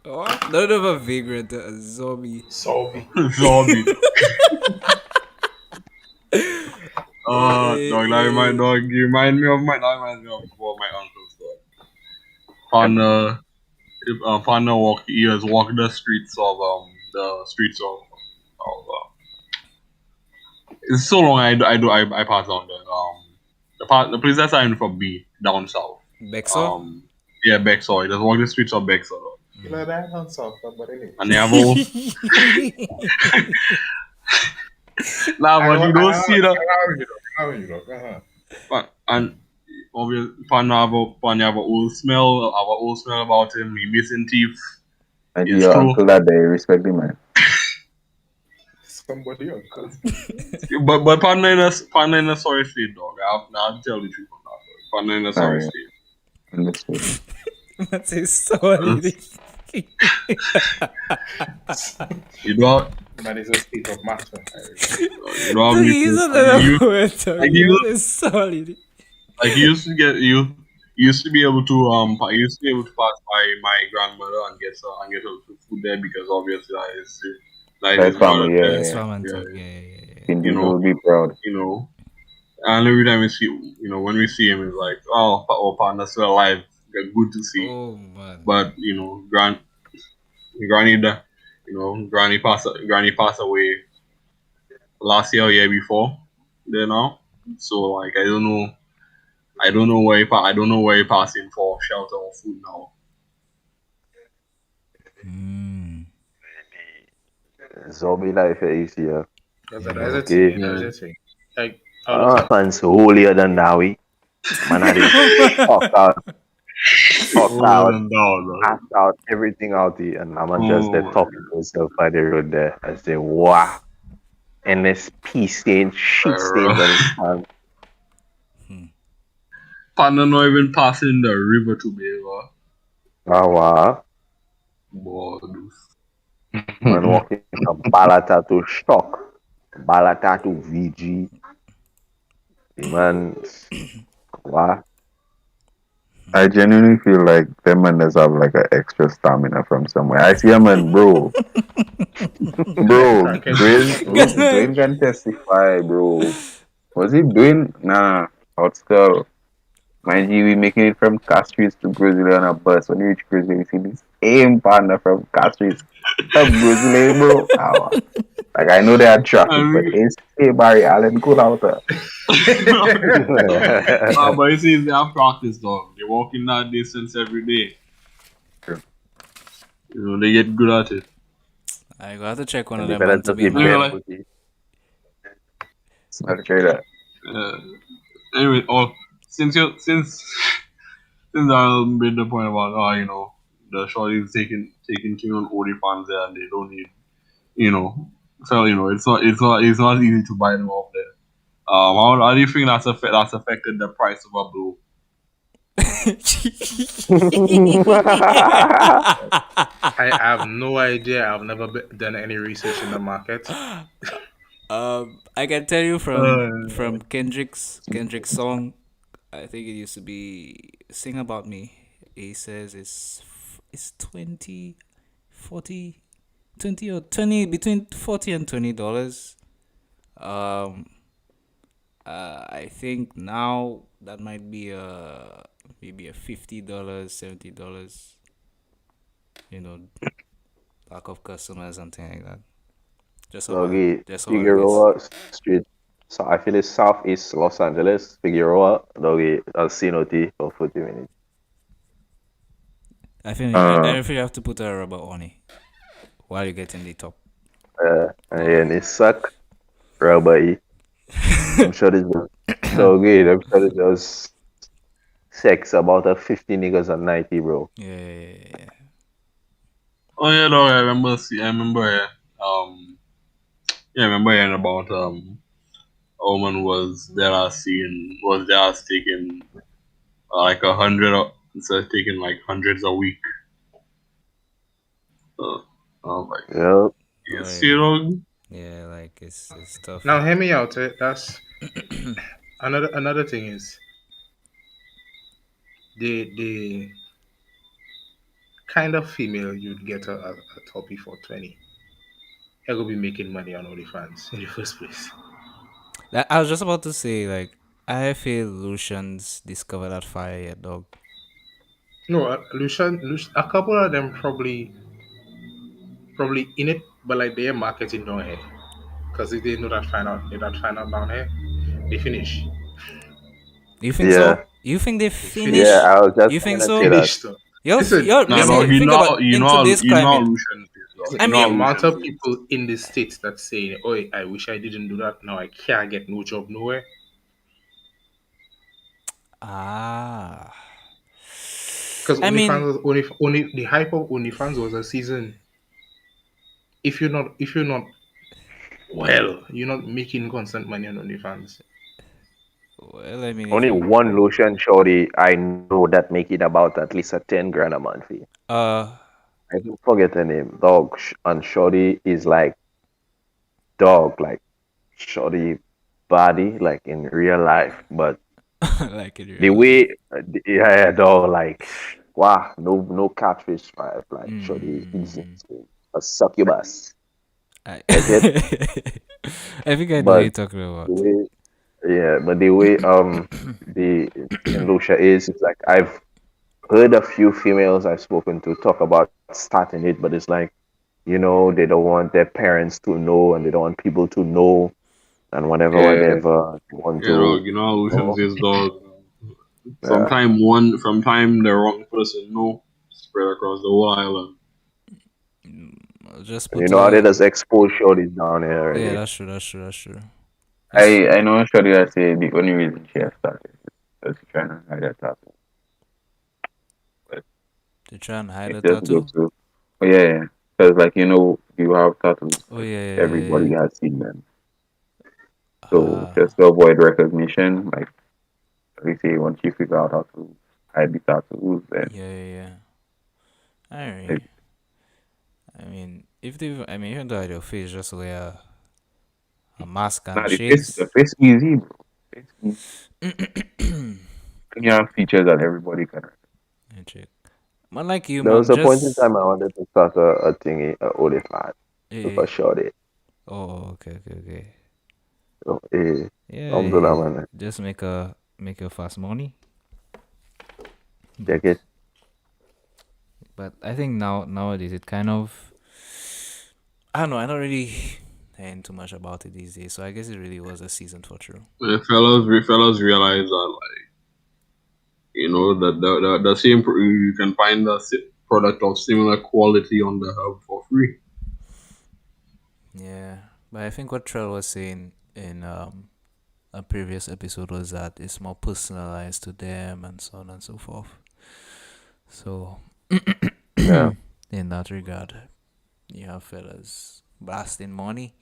Oh, none of a vagrant, a zombie. Zombie. zombie. Dog, Eh, you remind me of my uncle's dog. Partner, if partner walk, he has walked the streets of it's so long I pass on the place that's I'm from B down south. Bexo? Um, yeah, Bexor. Just walk the streets of Bexor, You know that on soft, but anyway. and they have all nah, but you don't see that. I know you know. Uh-huh. And obviously, Pan have a old smell about him. He missing teeth. Like It's your true. uncle that they respect the man. Somebody uncle. But partner in a sorry state, dog. I have to tell the truth on that. Partner in a sorry Alright, state. understood. That's a solid. You don't Man is a state of matter. you don't have Doggy, me he's to another word, like doggy. you That's a solid. like you used to be able to you used to be able to pass by my grandmother and get her food there because obviously that is That's his mother family, there. That's yeah. what I'm Yeah, talking. Yeah. Can you people know, will be proud. you know. And every time we see, when we see him, it's like, oh, our partner's still alive. Good to see. Oh man. But granny, granny passed away last year or year before. There now, so like I don't know where he passing for shelter or food now. Hmm. Zombie life is easier. That's Yeah. a thing. Okay. You know, Yeah. that's a thing. Like, I was Ah, man's holier than now. Man, I did shocked Oh, out, and down, bro. passed out, everything out there, and I'm just there Oh my talking to myself by the road there. I say, wow. And there's pee stains, shit stains on his god. hands. Partner not even passing the river to be able. Ah, wow. Boy, Man walking from Balata to Stock, Balata to VG. The man, wow. I genuinely feel like them man does have like an extra stamina from somewhere. I see a man, bro. Bro, I can Dwayne can testify, bro. Was he doing? Nah, hot skull. Mind you, we making it from Castries to Brazil on a bus. When you reach Brazil, you see this same partner from Castries to Brazil, bro. Like I know they had I traffic, but mean, it's hey Barry Allen cool out there. but you see, they have practice, dog. They walk in that distance every day. They get good at it. I got to check one of And they them better man to just be be You know, my. like, barefoot. I'll try that. uh, anyway, since I made the point about the shorties taking tune on OD fans there and they don't need you know so it's not easy to buy them off there. How do you think that's affected the price of a blue? I have no idea. I've never done any research in the market. I can tell you Uh, from Kendrick's song. I think it used to be "Sing About Me." he says it's 20, 40, 20 or 20 between 40 and $20. Um, I think now that might be maybe a $50, $70. You know, lack of customers, something like that. Doggy, Just over race. Figueroa Street. So I feel it's southeast Los Angeles. Figueroa, doggy, I'll see no tea for 40 minutes. Uh, I feel you have to put a rubber on it while you're getting the top. And then it suck, rubbery. I'm sure this was doggy. I'm sure it was sex about a 50 niggas a 90, bro. Yeah. Oh yeah, no, I remember. I remember. Yeah, I remember hearing about Oman was there seeing was there taking like 100 instead of taking like hundreds a week. Uh, I was like, Yeah. you Oh see, yeah. dog? Yeah, like it's tough. Now hear me out. That's another thing is the kind of female you'd get a toppy for 20. You're gonna be making money on OnlyFans in the first place. I was just about to say, like, I feel Lucian's discovered that fire yet, dog. No, Lucian, a couple of them probably in it, but like their marketing don't hit. Because if they know that find out down here, they finish. You think Yeah. so? You think they They Yeah, finish? finish. I was just You They think gonna say so? that. finish though. Yo, Listen, No, let no, me listen, think about in today's you know how climate. Lucian is, dog. I listen. You know The how mean, amount Lucian of is. people in the states that say, "Oh, I wish I didn't do that. Now I can't get no job nowhere." ah, Because I OnlyFans mean, was only the hype of OnlyFans was a season. If you're not well, you're not making constant money on OnlyFans. well, I mean, if Only you one lotion shorty I know that make it about at least a 10 grand a month fee. uh, I don't forget her name. Dog and shorty is like dog, like shorty body, like in real life. But like in the real life. way, yeah, dog, like wow, no catfish vibe. Like shorty is Mm, a succubus. I, Get it? I think I know what But you're talking the about. way, yeah, but the way the Saint Lucia is like I've heard a few females I've spoken to talk about starting it, but it's like, they don't want their parents to know and they don't want people to know and yeah, whatever they want Yeah, to, dog. You know how Lucian know. is, dog. Yeah. Sometime the wrong person no spread across the whole island. I'll just And you put know how they a. just expose shorties down here Yeah, already. that's true. That's true. That's true. It's I know Shorty I say the only reason she has started is because she's trying to hide her tattoo. But to try and hide it a just goes tattoo. to, oh yeah, because like you have tattoos, Oh like yeah. everybody has seen them. So Ah, just to avoid recognition, like we say, once you figure out how to hide the tattoos, then yeah. Alright. it, I mean, even though your face just wear a mask now and the face easy, bro. Face easy. You have features that everybody can. I check. Man, like you, There was man, a point in just. time I wanted to start a thingy, a OnlyFans with Eh. a shorty. Oh, okay. So, Yeah, don't do that, man. just make a fast money. But Check it. I think nowadays it kind of I don't know. I don't really hearing too much about it these days. So I guess it really was a season for true. Fellas realize that like that the same you can find the product of similar quality on the hub for free. Yeah, but I think what Trell was saying in a previous episode was that it's more personalized to them and so on and so forth. So Yeah. in that regard, you have fellas blasting money.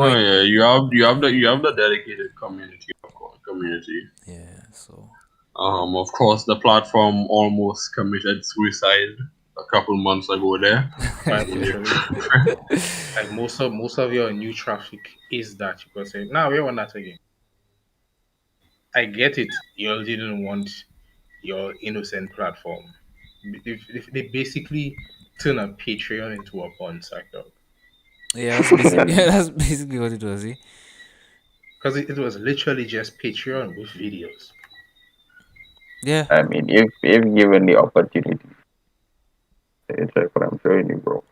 Oh Boy, yeah, you have the dedicated community, of course, community. yeah. So Of course, the platform almost committed suicide a couple months ago. There, Quite in the literally. Like most of your new traffic is that you can say, "Now we want that again." I get it. You all didn't want your innocent platform. They basically turn a Patreon into a porn site, dog. Yeah, that's basic. Mm, Yeah, that's basically what it was. Eh? Because it was literally just Patreon with videos. Yeah. I mean, if given the opportunity, it's like what I'm showing you, bro.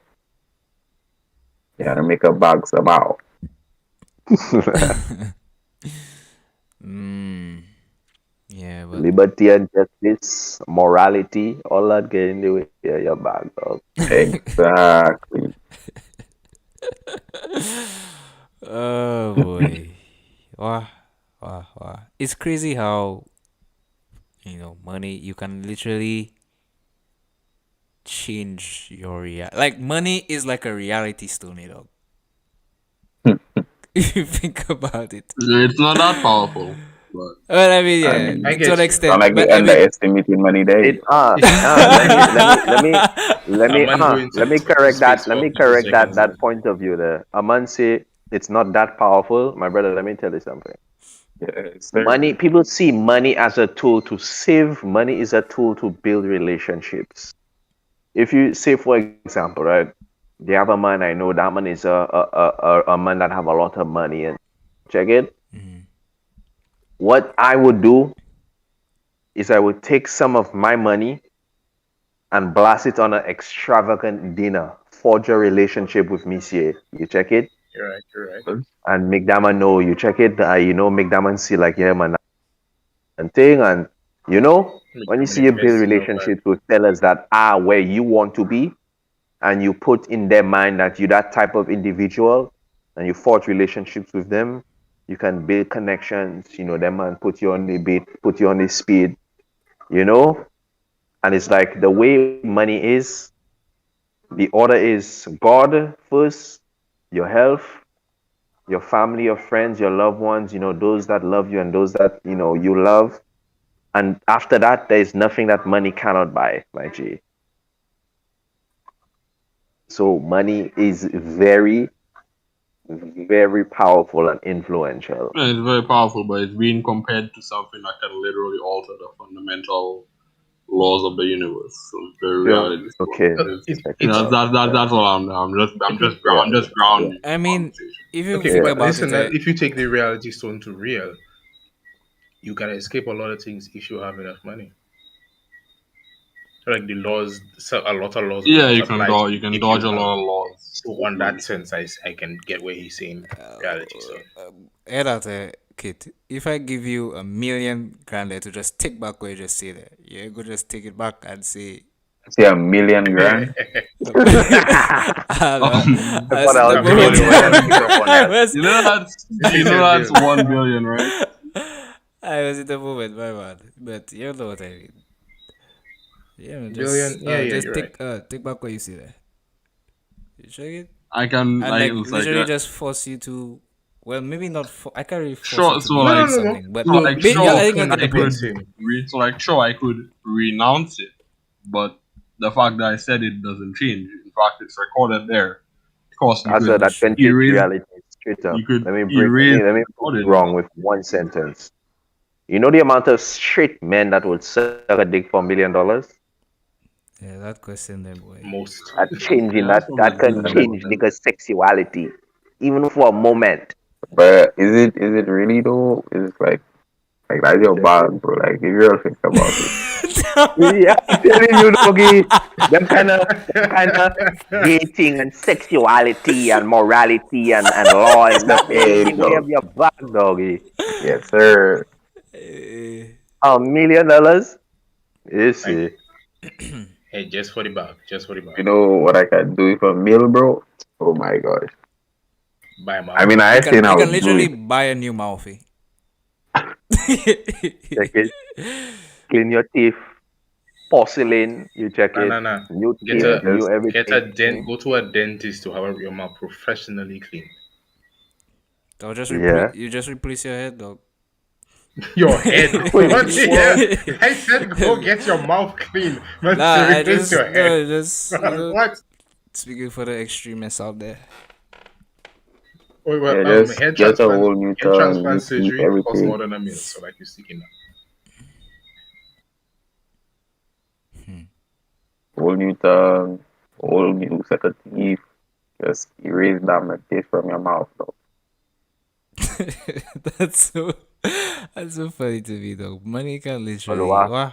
You gotta make a box about. Mm, yeah, but Liberty and justice, morality, all that get in the way of your bag, dog. Exactly. oh boy, wow, wow, wow! It's crazy how money you can literally change your like money is like a reality stone, dog. If you think about it. It's not that powerful, but Well, I mean, I yeah, mean, I to an get you. not extent, like they but I mean, underestimating money there. It If a man going let me to correct space that. Let for a me few correct that seconds, that point of view there. A man say it's not that powerful. My brother, let me tell you something. Yes, Money, sir. people see money as a tool to save. Money is a tool to build relationships. If you say, for example, right, they have a man I know. That man is a man that have a lot of money and check it. mhm. What I would do is I would take some of my money and blast it on an extravagant dinner, forge a relationship with Monsieur. You check it you're right, you're right. and make that man know. You check it, make that man see like, yeah, man, and thing. And Make when you them see you build invest in your vibe. relationships with fellas that are where you want to be, and you put in their mind that you that type of individual, and you forge relationships with them, you can build connections. Them man put you on the beat, put you on the speed. You know, and it's like the way money is. The order is God first, your health, your family, your friends, your loved ones, those that love you and those that, you love. And after that, there is nothing that money cannot buy, my G. So money is very, very powerful and influential. yeah, it's very powerful. But it's being compared to something that can literally alter the fundamental laws of the universe. So it's very Sure. reality. Okay. It's, Check it It's out. that's all I'm if you just Yeah. I'm just Yeah. grounding I the mean, conversation. if you okay, think Yeah. but about listen, it, if you take the reality stone to real, you can escape a lot of things if you have enough money. So like the laws, so a lot of laws will Yeah, not apply to you you can if dodge you a have. lot of laws So with on that money. sense, I can get where he's saying reality stone. head out there, kid. If I give you a million grand there to just take back what you just say there, you're gonna just take it back and say, Say a million grand. For as the the A million moment audience, is when them one. pick up on I that. was, You know Million that's bill. 1 billion, right? I was in the moment, my man. But you know what I mean. Yeah, man, Billion. Yeah, yeah, just you're right. take back what you see there. You check it, I can and like like it's like literally just force you to. Well, maybe not. I can't really force you sure to so be No, no, like doing no, no. something, but so No, like yeah, I you're sure think I get the I could point. convincing. so like sure I could renounce it, but the fact that I said it doesn't change. In fact, it's recorded there. Of course, That's that That's can true. change erase reality straight up. you could Let me erase let me prove you recorded. wrong with one sentence. You know the amount of straight men that would suck a dick for $1 million? Yeah, that question there, boy. Most. That changing Yeah, that's probably that a good can number. change niggas' sexuality, even for a moment. But is it really though? Is it like that's your Check it. bag, bro? Like if you really think about it. Yeah, I'm telling you, doggy. Them kind of dating and sexuality and morality and law and that will get in Hey, the way dog. of your back, doggy. Yes, sir. Eh, $1 million? You Like, see. hey, just for the bag. Just for the You bag. know what I can do if a meal, bro? Oh my gosh. Buy I mouth. mean, I seen you how can to do literally it. buy a new mouth. Eh? Check it. Clean your teeth. Porcelain. You check Nah, it. nah, nah. New Get teeth. Yeah, a New just get a everything. dent. Go to a dentist to have your mouth professionally cleaned. Or just Yeah. you just replace your head, dog. Your head. Wait, What the what? hell? I said go get your mouth clean, but to Nah, I replace just your head. no, just What? speaking for the extremists out there. Oh, well, yeah, just get a whole new head tongue, transplant new teeth, surgery costs everything. more than $1 million. So like you're sticking that. whole new tongue, whole new set of teeth. Just erase that taste from your mouth, though. That's so that's so funny to me though. Money can But literally wow, wow,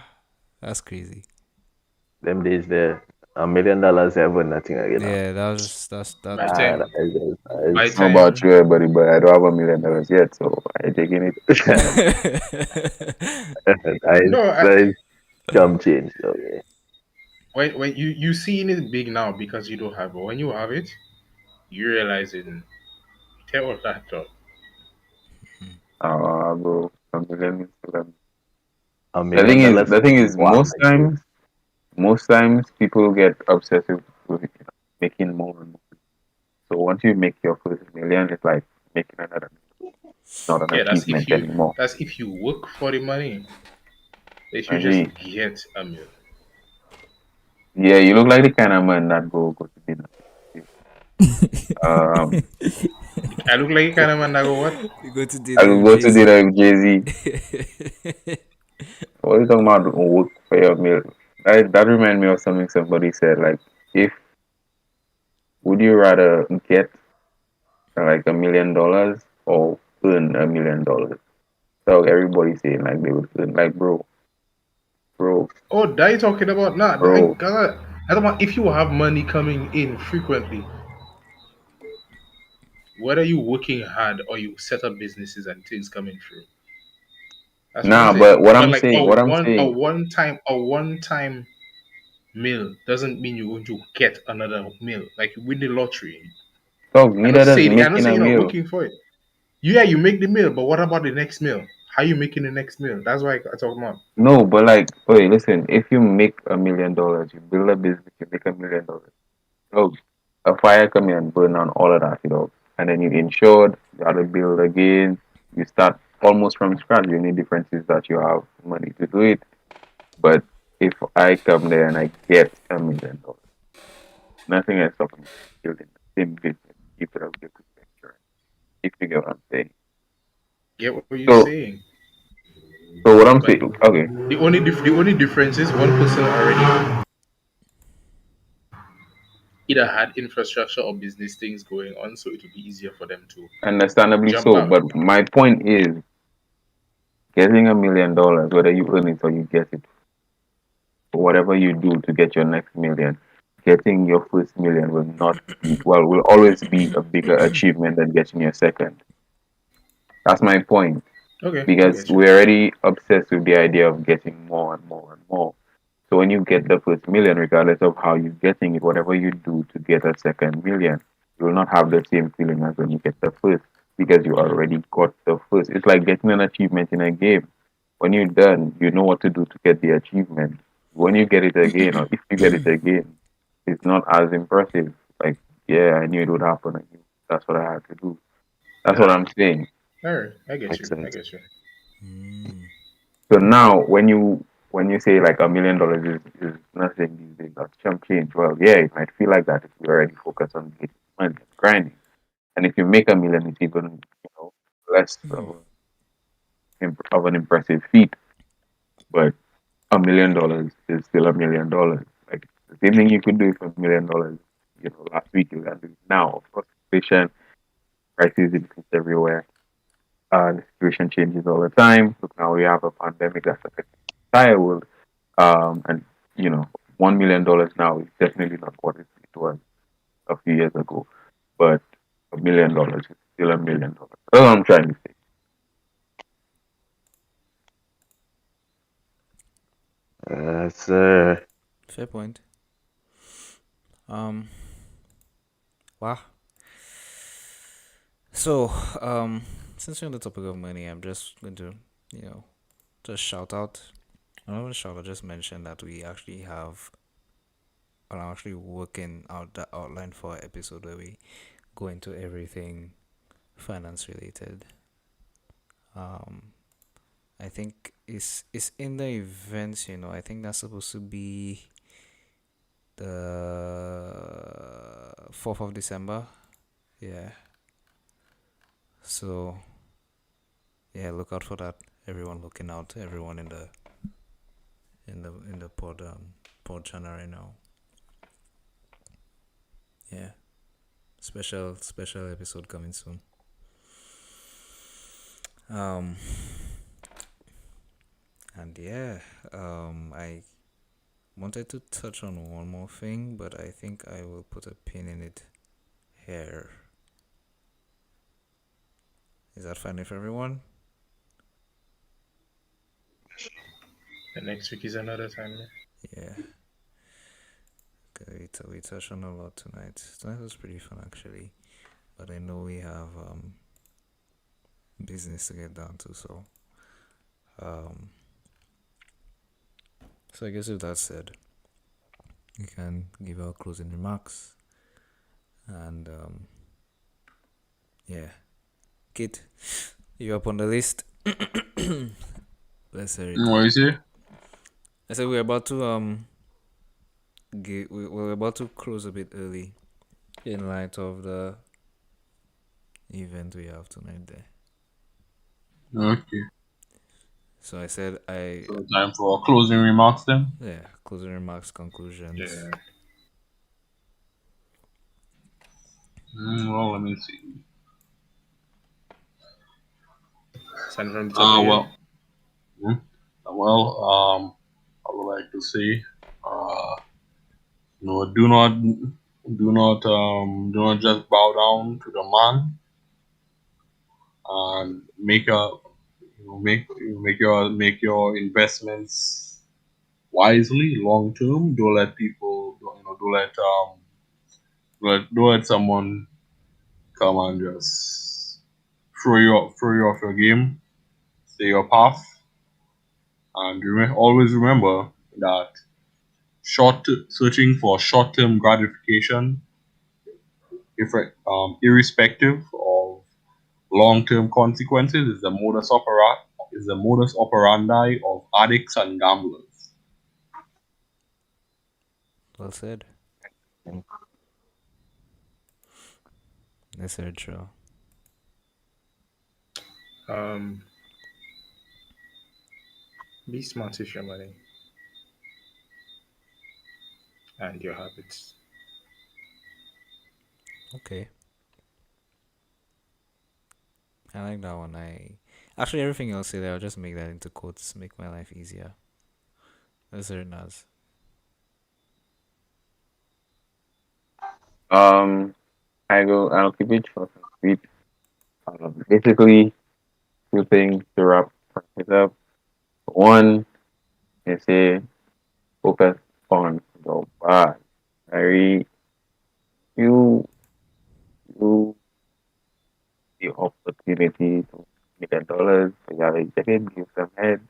that's crazy. them days there, $1 million ever nothing again now. Yeah, that was that By was the true. Ah, time, that by is, the I don't know about time, you, everybody, but I don't have $1 million yet, so I ain't taking it. no, that is jump change. Okay. when you seeing it big now because you don't have it. When you have it, you realizing tell that thought. Bro, $1 million is still A million dollars the thing is, wow, like this. most times people get obsessive with making more and more. So once you make your first million, it's like making another million. It's not an Yeah, achievement anymore. that's if you work for the money. If you just Agree. get a meal. Yeah, you look like the kind of man that go to dinner. Um, I look like a kind of man that go what? You go to I dinner could with go to Jay-Z. dinner with Jay-Z. What are you talking about? Work for your meal. That remind me of something somebody said. Like, if would you rather get like $1 million or earn $1 million? So everybody saying like they would earn. Like, bro, Oh, that you talking about? Nah, I bro. got. I don't want if you have money coming in frequently, whether you working hard or you set up businesses and things coming through. That's one Nah, thing. but But like what I'm a one time meal doesn't mean you're going to get another meal. Like you win the lottery. dog, neither does I'm not making a saying you're not meal. working for it. Yeah, you make the meal, but what about the next meal? How you making the next meal? That's why I talk about. No, but like, wait, listen. If you make $1 million, you build a business, you make $1 million. Oh, a fire come in and burn down all of that, and then you insured. You got to build again. You start almost from scratch. The only difference is that you have money to do it. But if I come there and I get $1 million, nothing is stopping me from building the same business, keep it up, get good insurance. If you get what I'm saying. Get what you're So, saying. so what I'm But saying, okay. the only difference is one person already either had infrastructure or business things going on, so it will be easier for them to Understandably jump so, out. but my point is getting $1 million, whether you earn it or you get it, whatever you do to get your next million, getting your first million will always be a bigger achievement than getting your second. That's my point. Okay, I Because get you. we're already obsessed with the idea of getting more and more and more. So when you get the first million, regardless of how you're getting it, whatever you do to get a second million, you will not have the same feeling as when you get the first because you already got the first. It's like getting an achievement in a game. When you're done, you know what to do to get the achievement. When you get it again, or if you get it again, it's not as impressive. Like, yeah, I knew it would happen. That's what I had to do. That's what Alright. I'm saying. Alright, I get Makes you. I sense. get you. Mm. So now, when you say like $1 million is nothing these days, that's chump change. Well, yeah, it might feel like that if you already focus on getting money and grinding. And if you make a million, it's even less of an impressive feat. But $1 million is still $1 million. Like the same thing you could do for $1 million, last week you can do it now. Of course, inflation, prices increase everywhere. The situation changes all the time. Look, now we have a pandemic that's affecting the entire world. And $1 million now is definitely not what it was a few years ago. But $1 million is still $1 million. That's what I'm trying to say. Sir. Fair point. Um wow. So, since we're on the topic of money, I'm just going to, you know, just shout out. I'm not going to shout out, just mention that we actually have, are actually working out the outline for our episode where we go into everything finance related. Um, I think it's in the events, I think that's supposed to be the 4th of December. Yeah. So, yeah, look out for that. Everyone looking out. Everyone in the pod channel right now. Yeah, special episode coming soon. Um, and yeah, I wanted to touch on one more thing, but I think I will put a pin in it here. Is that fine with everyone? The next week is another time. Yeah. Yeah. Okay, we touched on a lot tonight. Tonight was pretty fun actually, but I know we have business to get down to, um so I guess with that said, we can give our closing remarks and yeah, Kit, you up on the list? Let's hear it. What you say? I said we're about to we're about to close a bit early in light of the event we have tonight there. Okay. So I said I So time for closing remarks then. yeah, closing remarks, conclusions. Yeah. Well, let me see. Send from the top of your head. Well, hmm, well, I would like to say, uh, do not just bow down to the man and make your investments wisely, long term. Don't let people, don't let someone come and just throw you off your game, stay your path, and always remember that searching for short term gratification, if irrespective of long term consequences, is the modus operandi of addicts and gamblers. Well said. Yes, sir, true. Um, be smart with your money and your habits. Okay, I like that one. I actually everything else say there, I'll just make that into quotes, make my life easier. That's very nice. Um, I'll keep it short and sweet. Basically, two things to wrap it up. One, they say focus on the bad. Very you you the opportunity to $1 million. You gotta get it, give some head.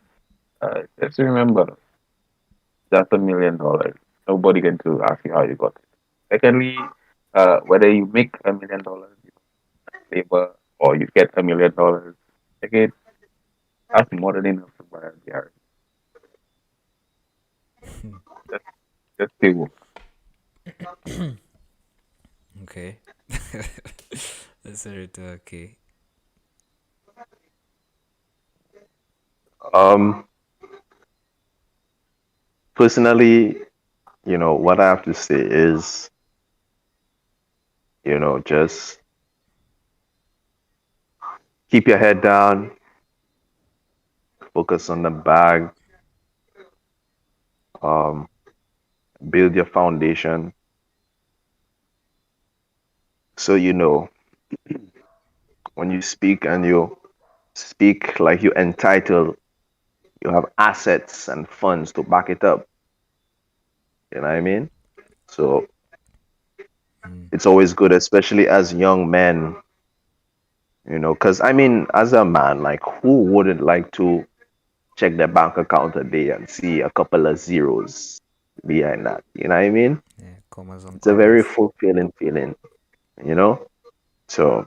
Just remember that's $1 million. Nobody can to ask you how you got it. Secondly, whether you make $1 million, labor, or you get $1 million, again, that's more than enough to buy a guarantee. Just, just stay woke. Okay. That's very okay. Um, personally, what I have to say is, just keep your head down, focus on the bag, um, build your foundation. So, when you speak and you speak like you're entitled, you have assets and funds to back it up. You know what I mean? So Mm. it's always good, especially as young men, because I mean, as a man, like who wouldn't like to check their bank account a day and see a couple of zeros behind that? You know what I mean? Yeah, commas on It's a very commas. fulfilling feeling, you know? So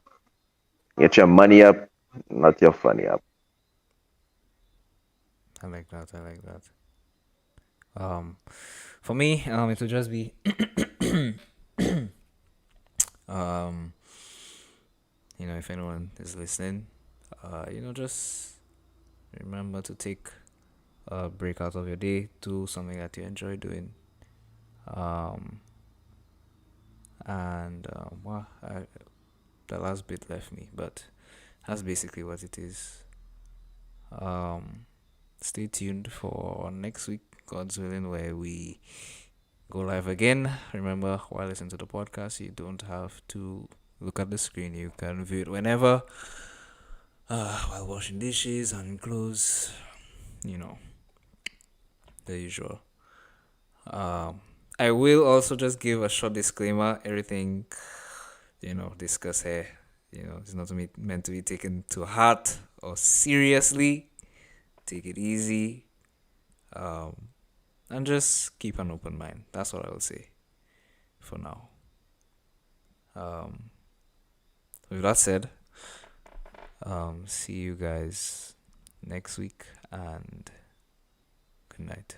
get your money up, not your funny up. I like that. I like that. For me, it would just be um, if anyone is listening, just remember to take a break out of your day, do something that you enjoy doing. Um, and the last bit left me, but that's basically what it is. Stay tuned for next week, God's willing, where we go live again. Remember, while listening to the podcast, you don't have to look at the screen. You can view it whenever, while washing dishes and clothes, the usual. I will also just give a short disclaimer. Everything, discuss here, it's not meant to be taken to heart or seriously. Take it easy. And just keep an open mind. That's what I will say for now. With that said, see you guys next week, and good night.